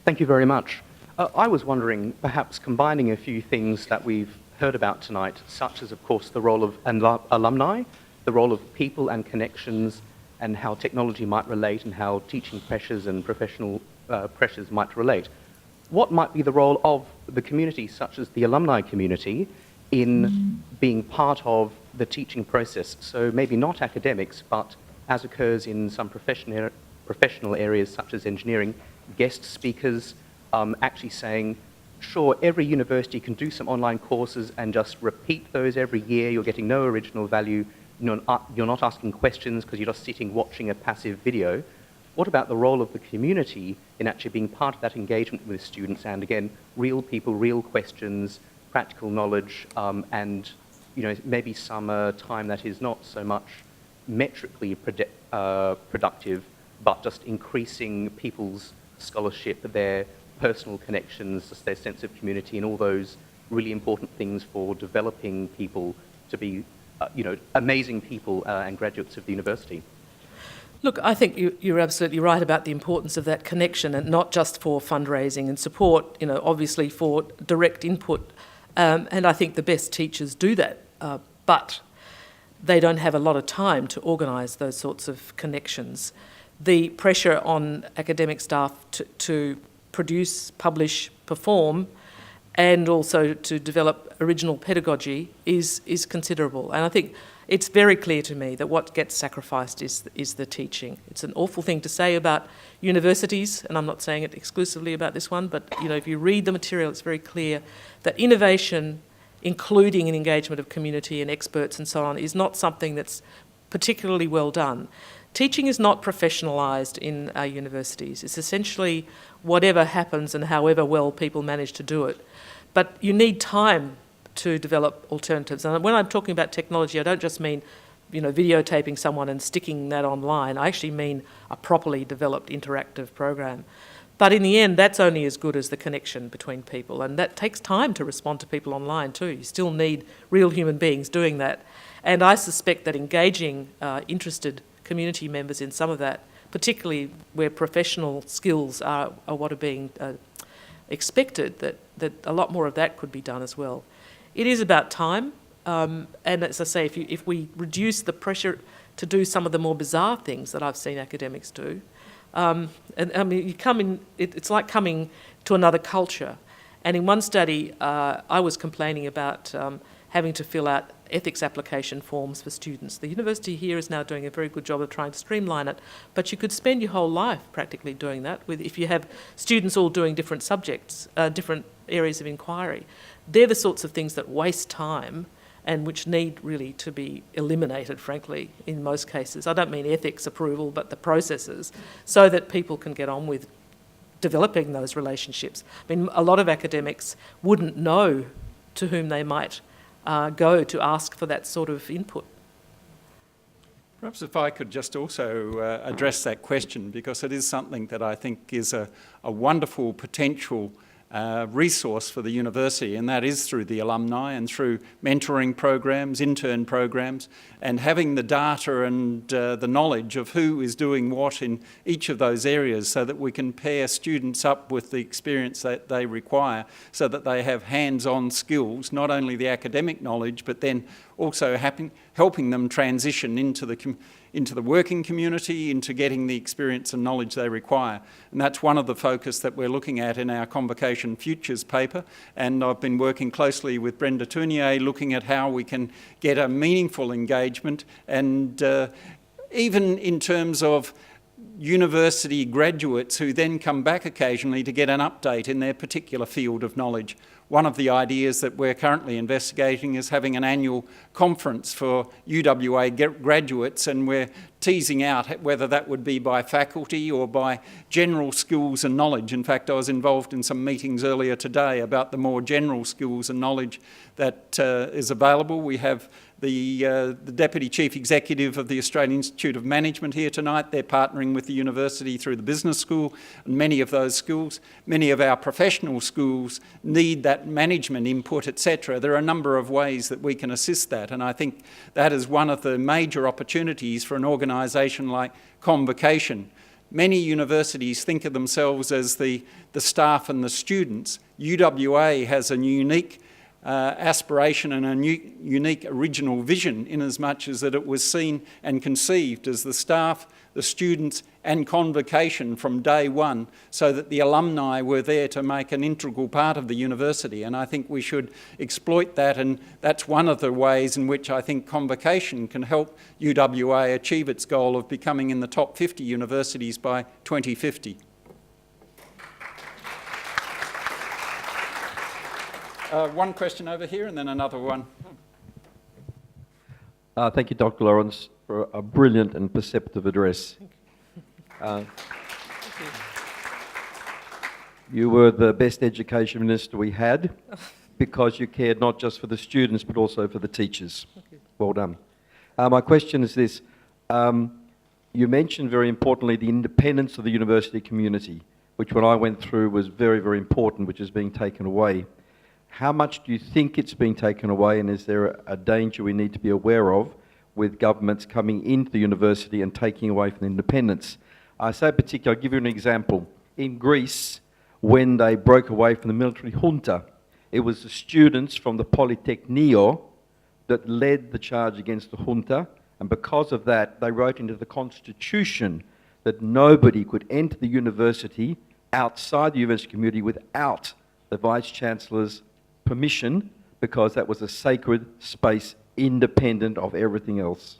Thank you very much. I was wondering, perhaps combining a few things that we've heard about tonight, such as, of course, the role of alumni, the role of people and connections, and how technology might relate, and how teaching pressures and professional pressures might relate. What might be the role of the community, such as the alumni community, in being part of the teaching process? So maybe not academics, but as occurs in some professional areas such as engineering, guest speakers actually saying, sure, every university can do some online courses and just repeat those every year. You're getting no original value. You're not asking questions because you're just sitting watching a passive video. What about the role of the community in actually being part of that engagement with students? And again, real people, real questions, practical knowledge, and maybe some time that is not so much metrically productive, but just increasing people's scholarship, their personal connections, just their sense of community, and all those really important things for developing people to be, amazing people and graduates of the university. Look, I think you're absolutely right about the importance of that connection, and not just for fundraising and support, obviously for direct input. And I think the best teachers do that, but they don't have a lot of time to organise those sorts of connections. The pressure on academic staff to produce, publish, perform, and also to develop original pedagogy is considerable. And I think it's very clear to me that what gets sacrificed is the teaching. It's an awful thing to say about universities, and I'm not saying it exclusively about this one, but if you read the material, it's very clear that innovation, including an engagement of community and experts and so on, is not something that's particularly well done. Teaching is not professionalised in our universities. It's essentially whatever happens and however well people manage to do it. But you need time to develop alternatives. And when I'm talking about technology, I don't just mean videotaping someone and sticking that online. I actually mean a properly developed interactive program. But in the end, that's only as good as the connection between people, and that takes time to respond to people online too. You still need real human beings doing that. And I suspect that engaging interested community members in some of that, particularly where professional skills are what are being expected, that a lot more of that could be done as well. It is about time, and as I say, if we reduce the pressure to do some of the more bizarre things that I've seen academics do, and I mean, it's like coming to another culture. And in one study, I was complaining about having to fill out ethics application forms for students. The university here is now doing a very good job of trying to streamline it, but you could spend your whole life practically doing that if you have students all doing different subjects, different areas of inquiry. They're the sorts of things that waste time and which need really to be eliminated, frankly, in most cases. I don't mean ethics approval, but the processes, so that people can get on with developing those relationships. I mean, a lot of academics wouldn't know to whom they might go to ask for that sort of input. Perhaps if I could just also address that question, because it is something that I think is a wonderful potential resource for the university, and that is through the alumni and through mentoring programs, intern programs, and having the data and the knowledge of who is doing what in each of those areas, so that we can pair students up with the experience that they require, so that they have hands-on skills, not only the academic knowledge, but then also helping them transition into the working community, into getting the experience and knowledge they require. And that's one of the focus that we're looking at in our Convocation Futures paper. And I've been working closely with Brenda Tournier, looking at how we can get a meaningful engagement, and even in terms of university graduates who then come back occasionally to get an update in their particular field of knowledge. One of the ideas that we're currently investigating is having an annual conference for UWA graduates, and we're teasing out whether that would be by faculty or by general skills and knowledge. In fact, I was involved in some meetings earlier today about the more general skills and knowledge that is available. We have the Deputy Chief Executive of the Australian Institute of Management here tonight. They're partnering with the university through the business school and many of those schools. Many of our professional schools need that management input, etc. There are a number of ways that we can assist that, and I think that is one of the major opportunities for an organisation like Convocation. Many universities think of themselves as the staff and the students. UWA has a unique aspiration and a unique original vision, in as much as that it was seen and conceived as the staff, the students and Convocation from day one, so that the alumni were there to make an integral part of the university. And I think we should exploit that, and that's one of the ways in which I think Convocation can help UWA achieve its goal of becoming in the top 50 universities by 2050. One question over here and then another one. Thank you, Dr. Lawrence, for a brilliant and perceptive address. You were the best education minister we had, because you cared not just for the students but also for the teachers. Well done. My question is this. You mentioned very importantly the independence of the university community, which when I went through was very, very important, which is being taken away. How much do you think it's being taken away, and is there a danger we need to be aware of with governments coming into the university and taking away from the independence? I say particularly, I'll give you an example. In Greece, when they broke away from the military junta, it was the students from the Polytechnio that led the charge against the junta, and because of that, they wrote into the constitution that nobody could enter the university outside the university community without the Vice-Chancellor's permission, because that was a sacred space independent of everything else.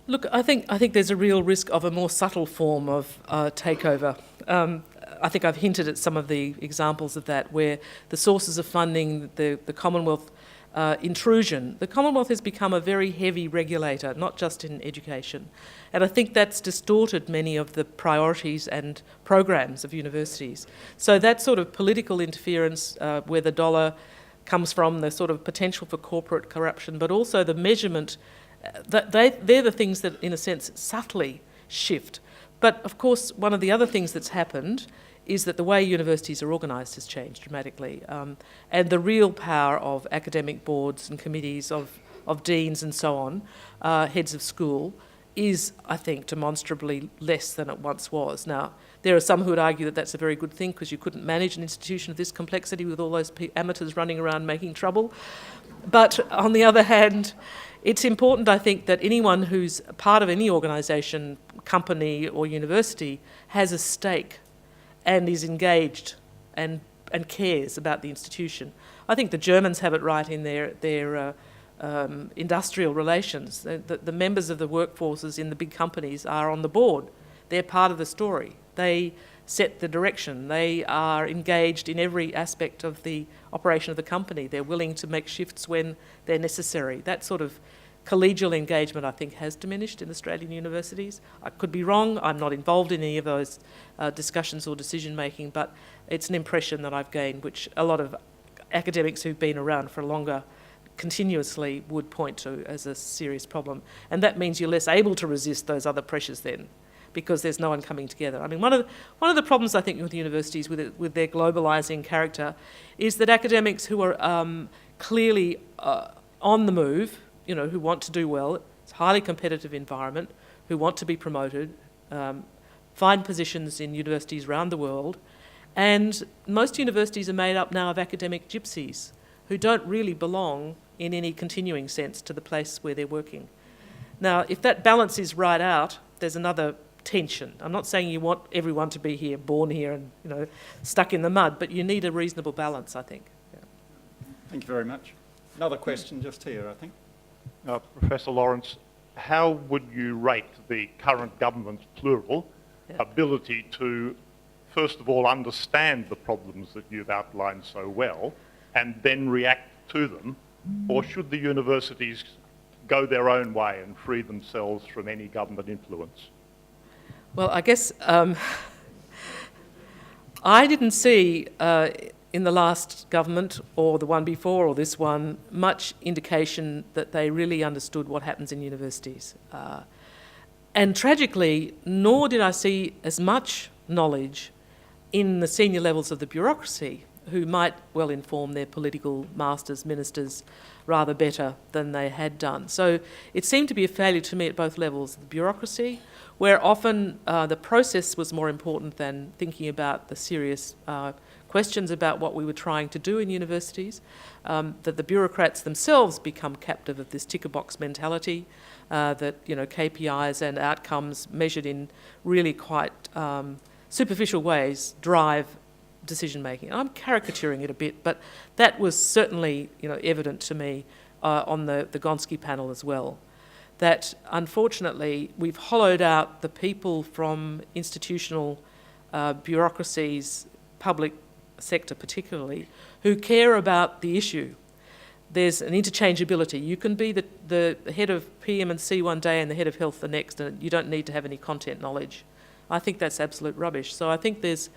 Look, I think there's a real risk of a more subtle form of takeover. I think I've hinted at some of the examples of that, where the sources of funding, the Commonwealth intrusion. The Commonwealth has become a very heavy regulator, not just in education. And I think that's distorted many of the priorities and programs of universities. So that sort of political interference, where the dollar comes from, the sort of potential for corporate corruption, but also the measurement, they're the things that, in a sense, subtly shift. But of course, one of the other things that's happened is that the way universities are organised has changed dramatically. And the real power of academic boards and committees, of deans and so on, heads of school, is, I think, demonstrably less than it once was. Now, there are some who would argue that that's a very good thing because you couldn't manage an institution of this complexity with all those amateurs running around making trouble. But on the other hand, it's important, I think, that anyone who's part of any organisation, company or university has a stake and is engaged and cares about the institution. I think the Germans have it right in their industrial relations. The members of the workforces in the big companies are on the board. They're part of the story. They set the direction. They are engaged in every aspect of the operation of the company. They're willing to make shifts when they're necessary. That sort of collegial engagement, I think, has diminished in Australian universities. I could be wrong. I'm not involved in any of those discussions or decision-making, but it's an impression that I've gained, which a lot of academics who've been around for longer continuously would point to as a serious problem. And that means you're less able to resist those other pressures then, because there's no one coming together. I mean, one of the problems, I think, with universities, with their globalising character, is that academics who are clearly on the move, you know, who want to do well, it's a highly competitive environment, who want to be promoted, find positions in universities around the world, and most universities are made up now of academic gypsies who don't really belong in any continuing sense to the place where they're working. Now, if that balance is right out, there's another tension. I'm not saying you want everyone to be here, born here and, you know, stuck in the mud, but you need a reasonable balance, I think. Yeah. Thank you very much. Another question just here, I think. Professor Lawrence, how would you rate the current government's, plural, ability to, first of all, understand the problems that you've outlined so well and then react to them? Or should the universities go their own way and free themselves from any government influence? Well, I guess I didn't see in the last government or the one before or this one much indication that they really understood what happens in universities. And tragically, nor did I see as much knowledge in the senior levels of the bureaucracy, who might well inform their political masters, ministers, rather better than they had done. So it seemed to be a failure to me at both levels. The bureaucracy, where often the process was more important than thinking about the serious questions about what we were trying to do in universities, that the bureaucrats themselves become captive of this ticker box mentality, that, you know, KPIs and outcomes measured in really quite superficial ways drive decision making. I'm caricaturing it a bit, but that was certainly, you know, evident to me on the Gonski panel as well. That unfortunately we've hollowed out the people from institutional bureaucracies, public sector particularly, who care about the issue. There's an interchangeability. You can be the head of PM and C one day and the head of health the next, and you don't need to have any content knowledge. I think that's absolute rubbish. So I think there's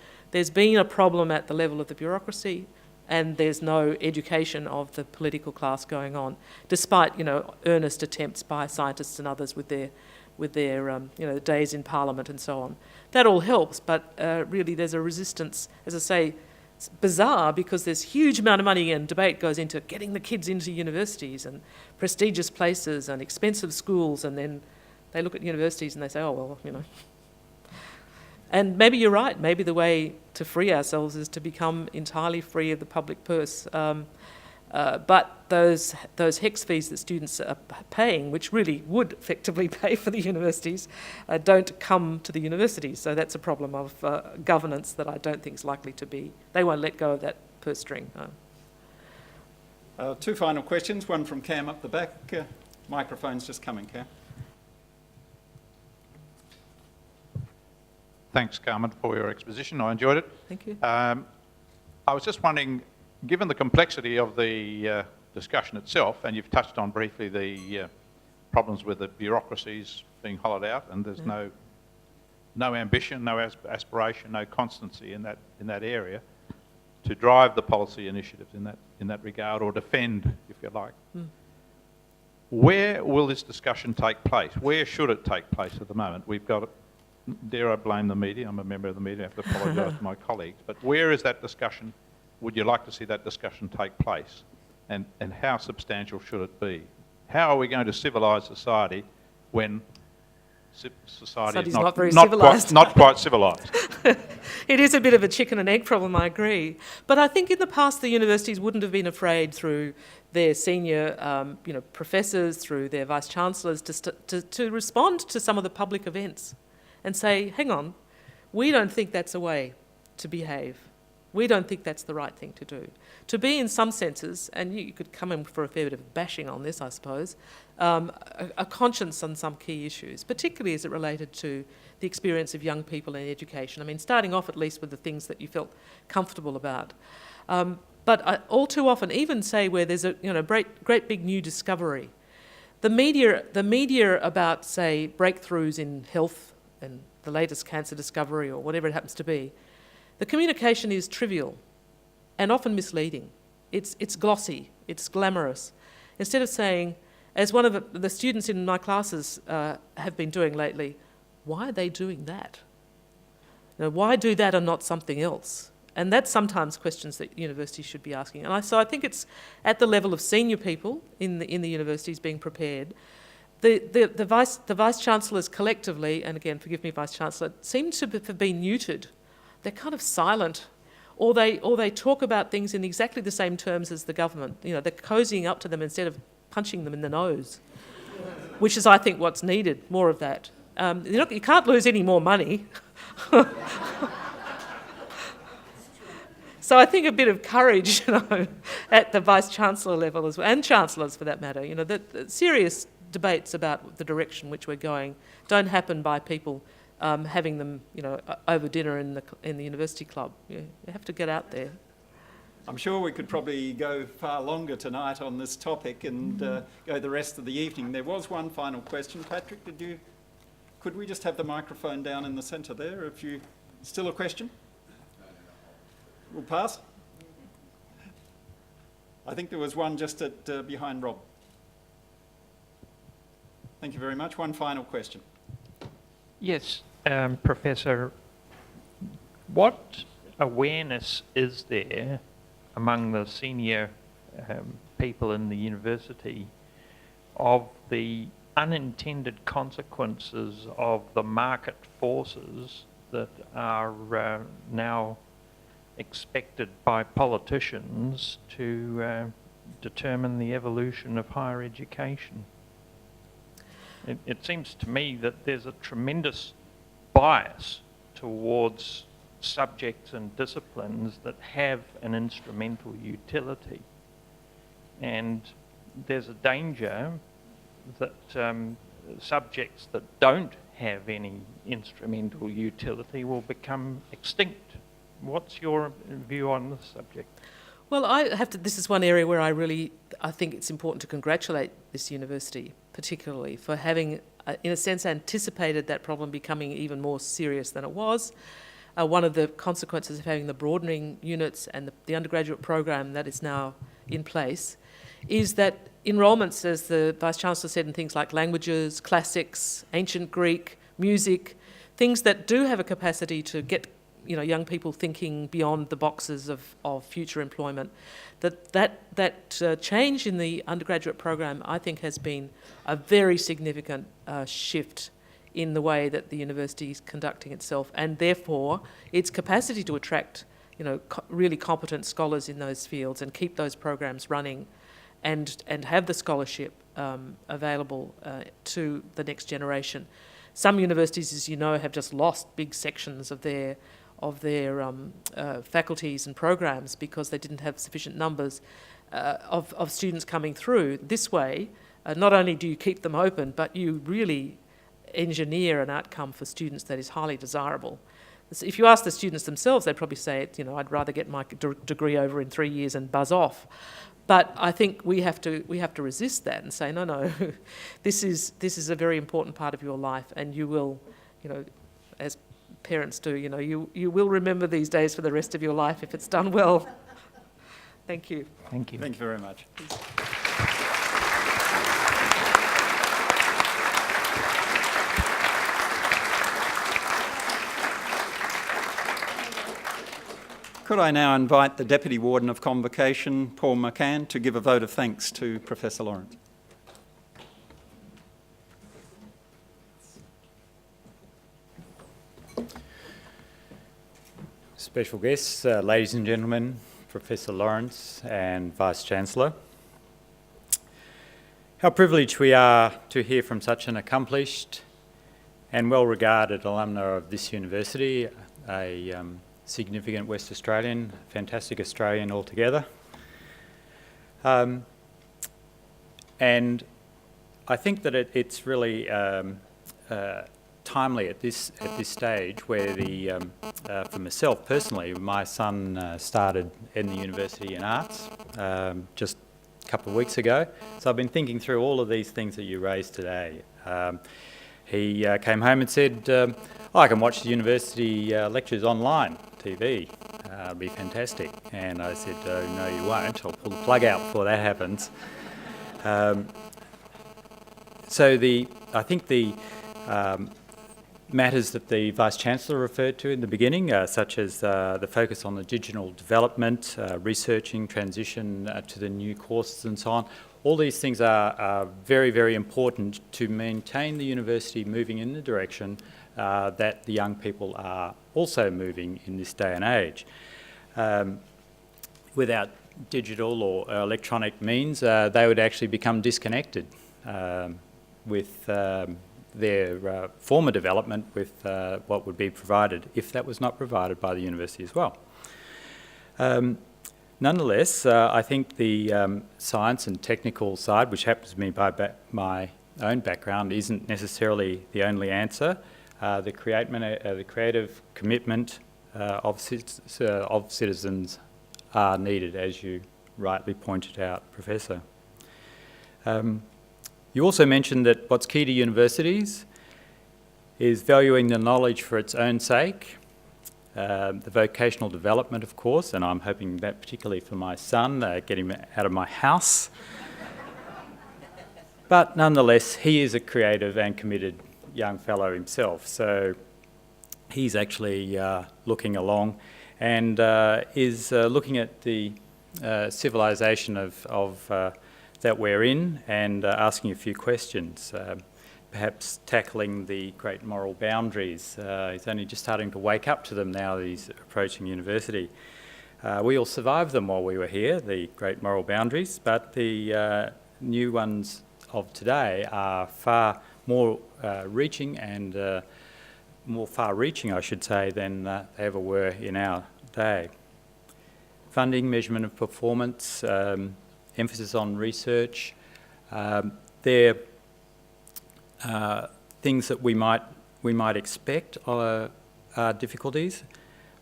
been a problem at the level of the bureaucracy, and there's no education of the political class going on, despite, you know, earnest attempts by scientists and others with their you know, days in Parliament and so on. That all helps, but really there's a resistance. As I say, it's bizarre because there's huge amount of money and debate goes into getting the kids into universities and prestigious places and expensive schools, and then they look at universities and they say, oh, well, you know. And maybe you're right. Maybe the way to free ourselves is to become entirely free of the public purse. But those HECS fees that students are paying, which really would effectively pay for the universities, don't come to the universities. So that's a problem of governance that I don't think is likely to be. They won't let go of that purse string. Two final questions. One from Cam up the back. Microphone's just coming, Cam. Thanks, Carmen, for your exposition. I enjoyed it. Thank you. I was just wondering, given the complexity of the discussion itself, and you've touched on briefly the problems with the bureaucracies being hollowed out, and there's no ambition, no aspiration, no constancy in that area to drive the policy initiatives in that regard, or defend, if you like. Where will this discussion take place? Where should it take place at the moment? We've got dare I blame the media? I'm a member of the media, I have to apologise to my colleagues. But where is that discussion? Would you like to see that discussion take place? And how substantial should it be? How are we going to civilise society when society is not very civilised? Not quite civilised. It is a bit of a chicken and egg problem, I agree. But I think in the past the universities wouldn't have been afraid through their senior professors, through their vice-chancellors, to respond to some of the public events and say, hang on, we don't think that's a way to behave. We don't think that's the right thing to do. To be, in some senses, and you could come in for a fair bit of bashing on this, I suppose, a conscience on some key issues, particularly as it related to the experience of young people in education. I mean, starting off at least with the things that you felt comfortable about. But all too often, even say where there's a great big new discovery, the media about, say, breakthroughs in health and the latest cancer discovery or whatever it happens to be, the communication is trivial and often misleading. It's glossy, it's glamorous. Instead of saying, as one of the students in my classes have been doing lately, why are they doing that? Why do that and not something else? And that's sometimes questions that universities should be asking. And so I think it's at the level of senior people in the universities being prepared. The vice-chancellors collectively, and again, forgive me, Vice-Chancellor, seem to have been neutered. They're kind of silent, or they talk about things in exactly the same terms as the government. They're cozying up to them instead of punching them in the nose, which is, I think, what's needed, more of that. You can't lose any more money. So I think a bit of courage, at the Vice-Chancellor level as well, and Chancellors for that matter, that serious debates about the direction which we're going don't happen by people having them, over dinner in the university club. You have to get out there. I'm sure we could probably go far longer tonight on this topic and go the rest of the evening. There was one final question. Patrick, could we just have the microphone down in the centre there? Still a question? We'll pass. I think there was one just behind Rob. Thank you very much. One final question. Yes, Professor, what awareness is there among the senior people in the university of the unintended consequences of the market forces that are now expected by politicians to determine the evolution of higher education? It seems to me that there's a tremendous bias towards subjects and disciplines that have an instrumental utility. And there's a danger that subjects that don't have any instrumental utility will become extinct. What's your view on this subject? Well, this is one area where I think it's important to congratulate this university, particularly, for having, in a sense, anticipated that problem becoming even more serious than it was. One of the consequences of having the broadening units and the undergraduate program that is now in place is that enrolments, as the Vice-Chancellor said, in things like languages, classics, ancient Greek, music, things that do have a capacity to get young people thinking beyond the boxes of future employment, that change in the undergraduate program, I think, has been a very significant shift in the way that the university is conducting itself, and therefore its capacity to attract really competent scholars in those fields and keep those programs running and have the scholarship available to the next generation. Some universities, as you know, have just lost big sections of their faculties and programs because they didn't have sufficient numbers of students coming through. This way, not only do you keep them open, but you really engineer an outcome for students that is highly desirable. If you ask the students themselves, they'd probably say, I'd rather get my degree over in 3 years and buzz off. But I think we have to resist that and say, no, this is a very important part of your life, and you will, as parents do, you will remember these days for the rest of your life if it's done well. Thank you. Thank you. Thank you very much. Could I now invite the Deputy Warden of Convocation, Paul McCann, to give a vote of thanks to Professor Lawrence. Special guests, ladies and gentlemen, Professor Lawrence and Vice-Chancellor. How privileged we are to hear from such an accomplished and well-regarded alumna of this university, a significant West Australian, fantastic Australian altogether. And I think that it's really timely at this stage where for myself personally, my son started in the University in Arts just a couple of weeks ago. So I've been thinking through all of these things that you raised today. He came home and said, I can watch the university lectures online, TV. It'll be fantastic. And I said, no, you won't. I'll pull the plug out before that happens. So I think the matters that the Vice-Chancellor referred to in the beginning, such as the focus on the digital development, researching, transition to the new courses and so on, all these things are very, very important to maintain the university moving in the direction that the young people are also moving in this day and age. Without digital or electronic means, they would actually become disconnected with their former development with what would be provided if that was not provided by the university as well. Nonetheless, I think the science and technical side, which happens to be by my own background, isn't necessarily the only answer. The creative commitment of citizens are needed, as you rightly pointed out, Professor. You also mentioned that what's key to universities is valuing the knowledge for its own sake, the vocational development, of course, and I'm hoping that particularly for my son, get him out of my house. But nonetheless, he is a creative and committed young fellow himself, so he's actually looking along and is looking at the civilisation of that we're in and asking a few questions, perhaps tackling the great moral boundaries. He's only just starting to wake up to them now that he's approaching university. We all survived them while we were here, the great moral boundaries, but the new ones of today are far more reaching and more far-reaching, I should say, than they ever were in our day. Funding, measurement of performance, emphasis on research. They're things that we might expect are difficulties,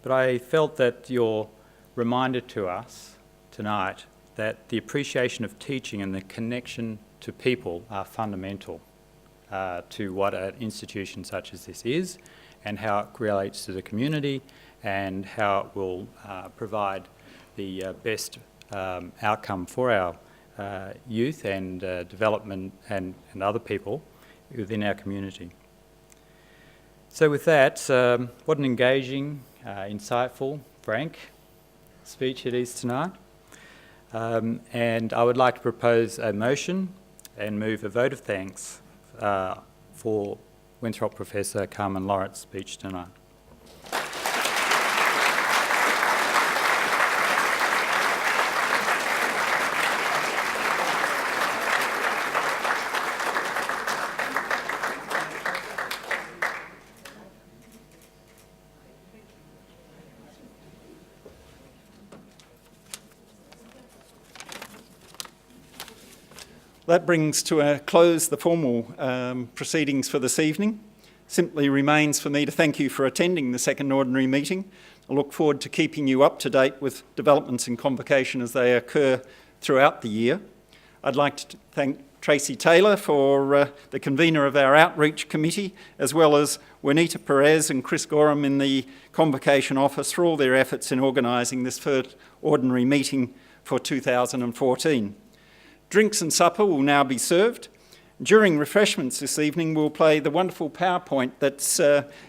but I felt that your reminder to us tonight that the appreciation of teaching and the connection to people are fundamental to what an institution such as this is and how it relates to the community and how it will provide the best outcome for our youth and development and other people within our community. So with that, what an engaging, insightful, frank speech it is tonight. And I would like to propose a motion and move a vote of thanks for Winthrop Professor Carmen Lawrence's speech tonight. That brings to a close the formal proceedings for this evening. Simply remains for me to thank you for attending the second ordinary meeting. I look forward to keeping you up to date with developments in Convocation as they occur throughout the year. I'd like to thank Tracy Taylor for the convener of our outreach committee, as well as Juanita Perez and Chris Gorham in the Convocation office for all their efforts in organising this first ordinary meeting for 2014. Drinks and supper will now be served. During refreshments this evening, we'll play the wonderful PowerPoint that's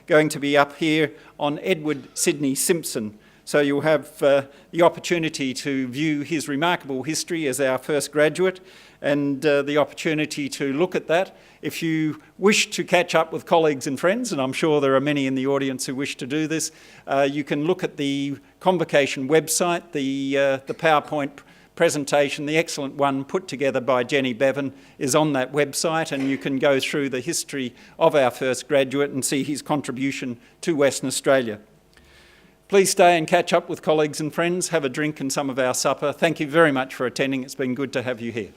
going to be up here on Edward Sidney Simpson. So you'll have the opportunity to view his remarkable history as our first graduate and the opportunity to look at that. If you wish to catch up with colleagues and friends, and I'm sure there are many in the audience who wish to do this, you can look at the Convocation website, the PowerPoint presentation, the excellent one put together by Jenny Bevan, is on that website, and you can go through the history of our first graduate and see his contribution to Western Australia. Please stay and catch up with colleagues and friends, have a drink and some of our supper. Thank you very much for attending. It's been good to have you here.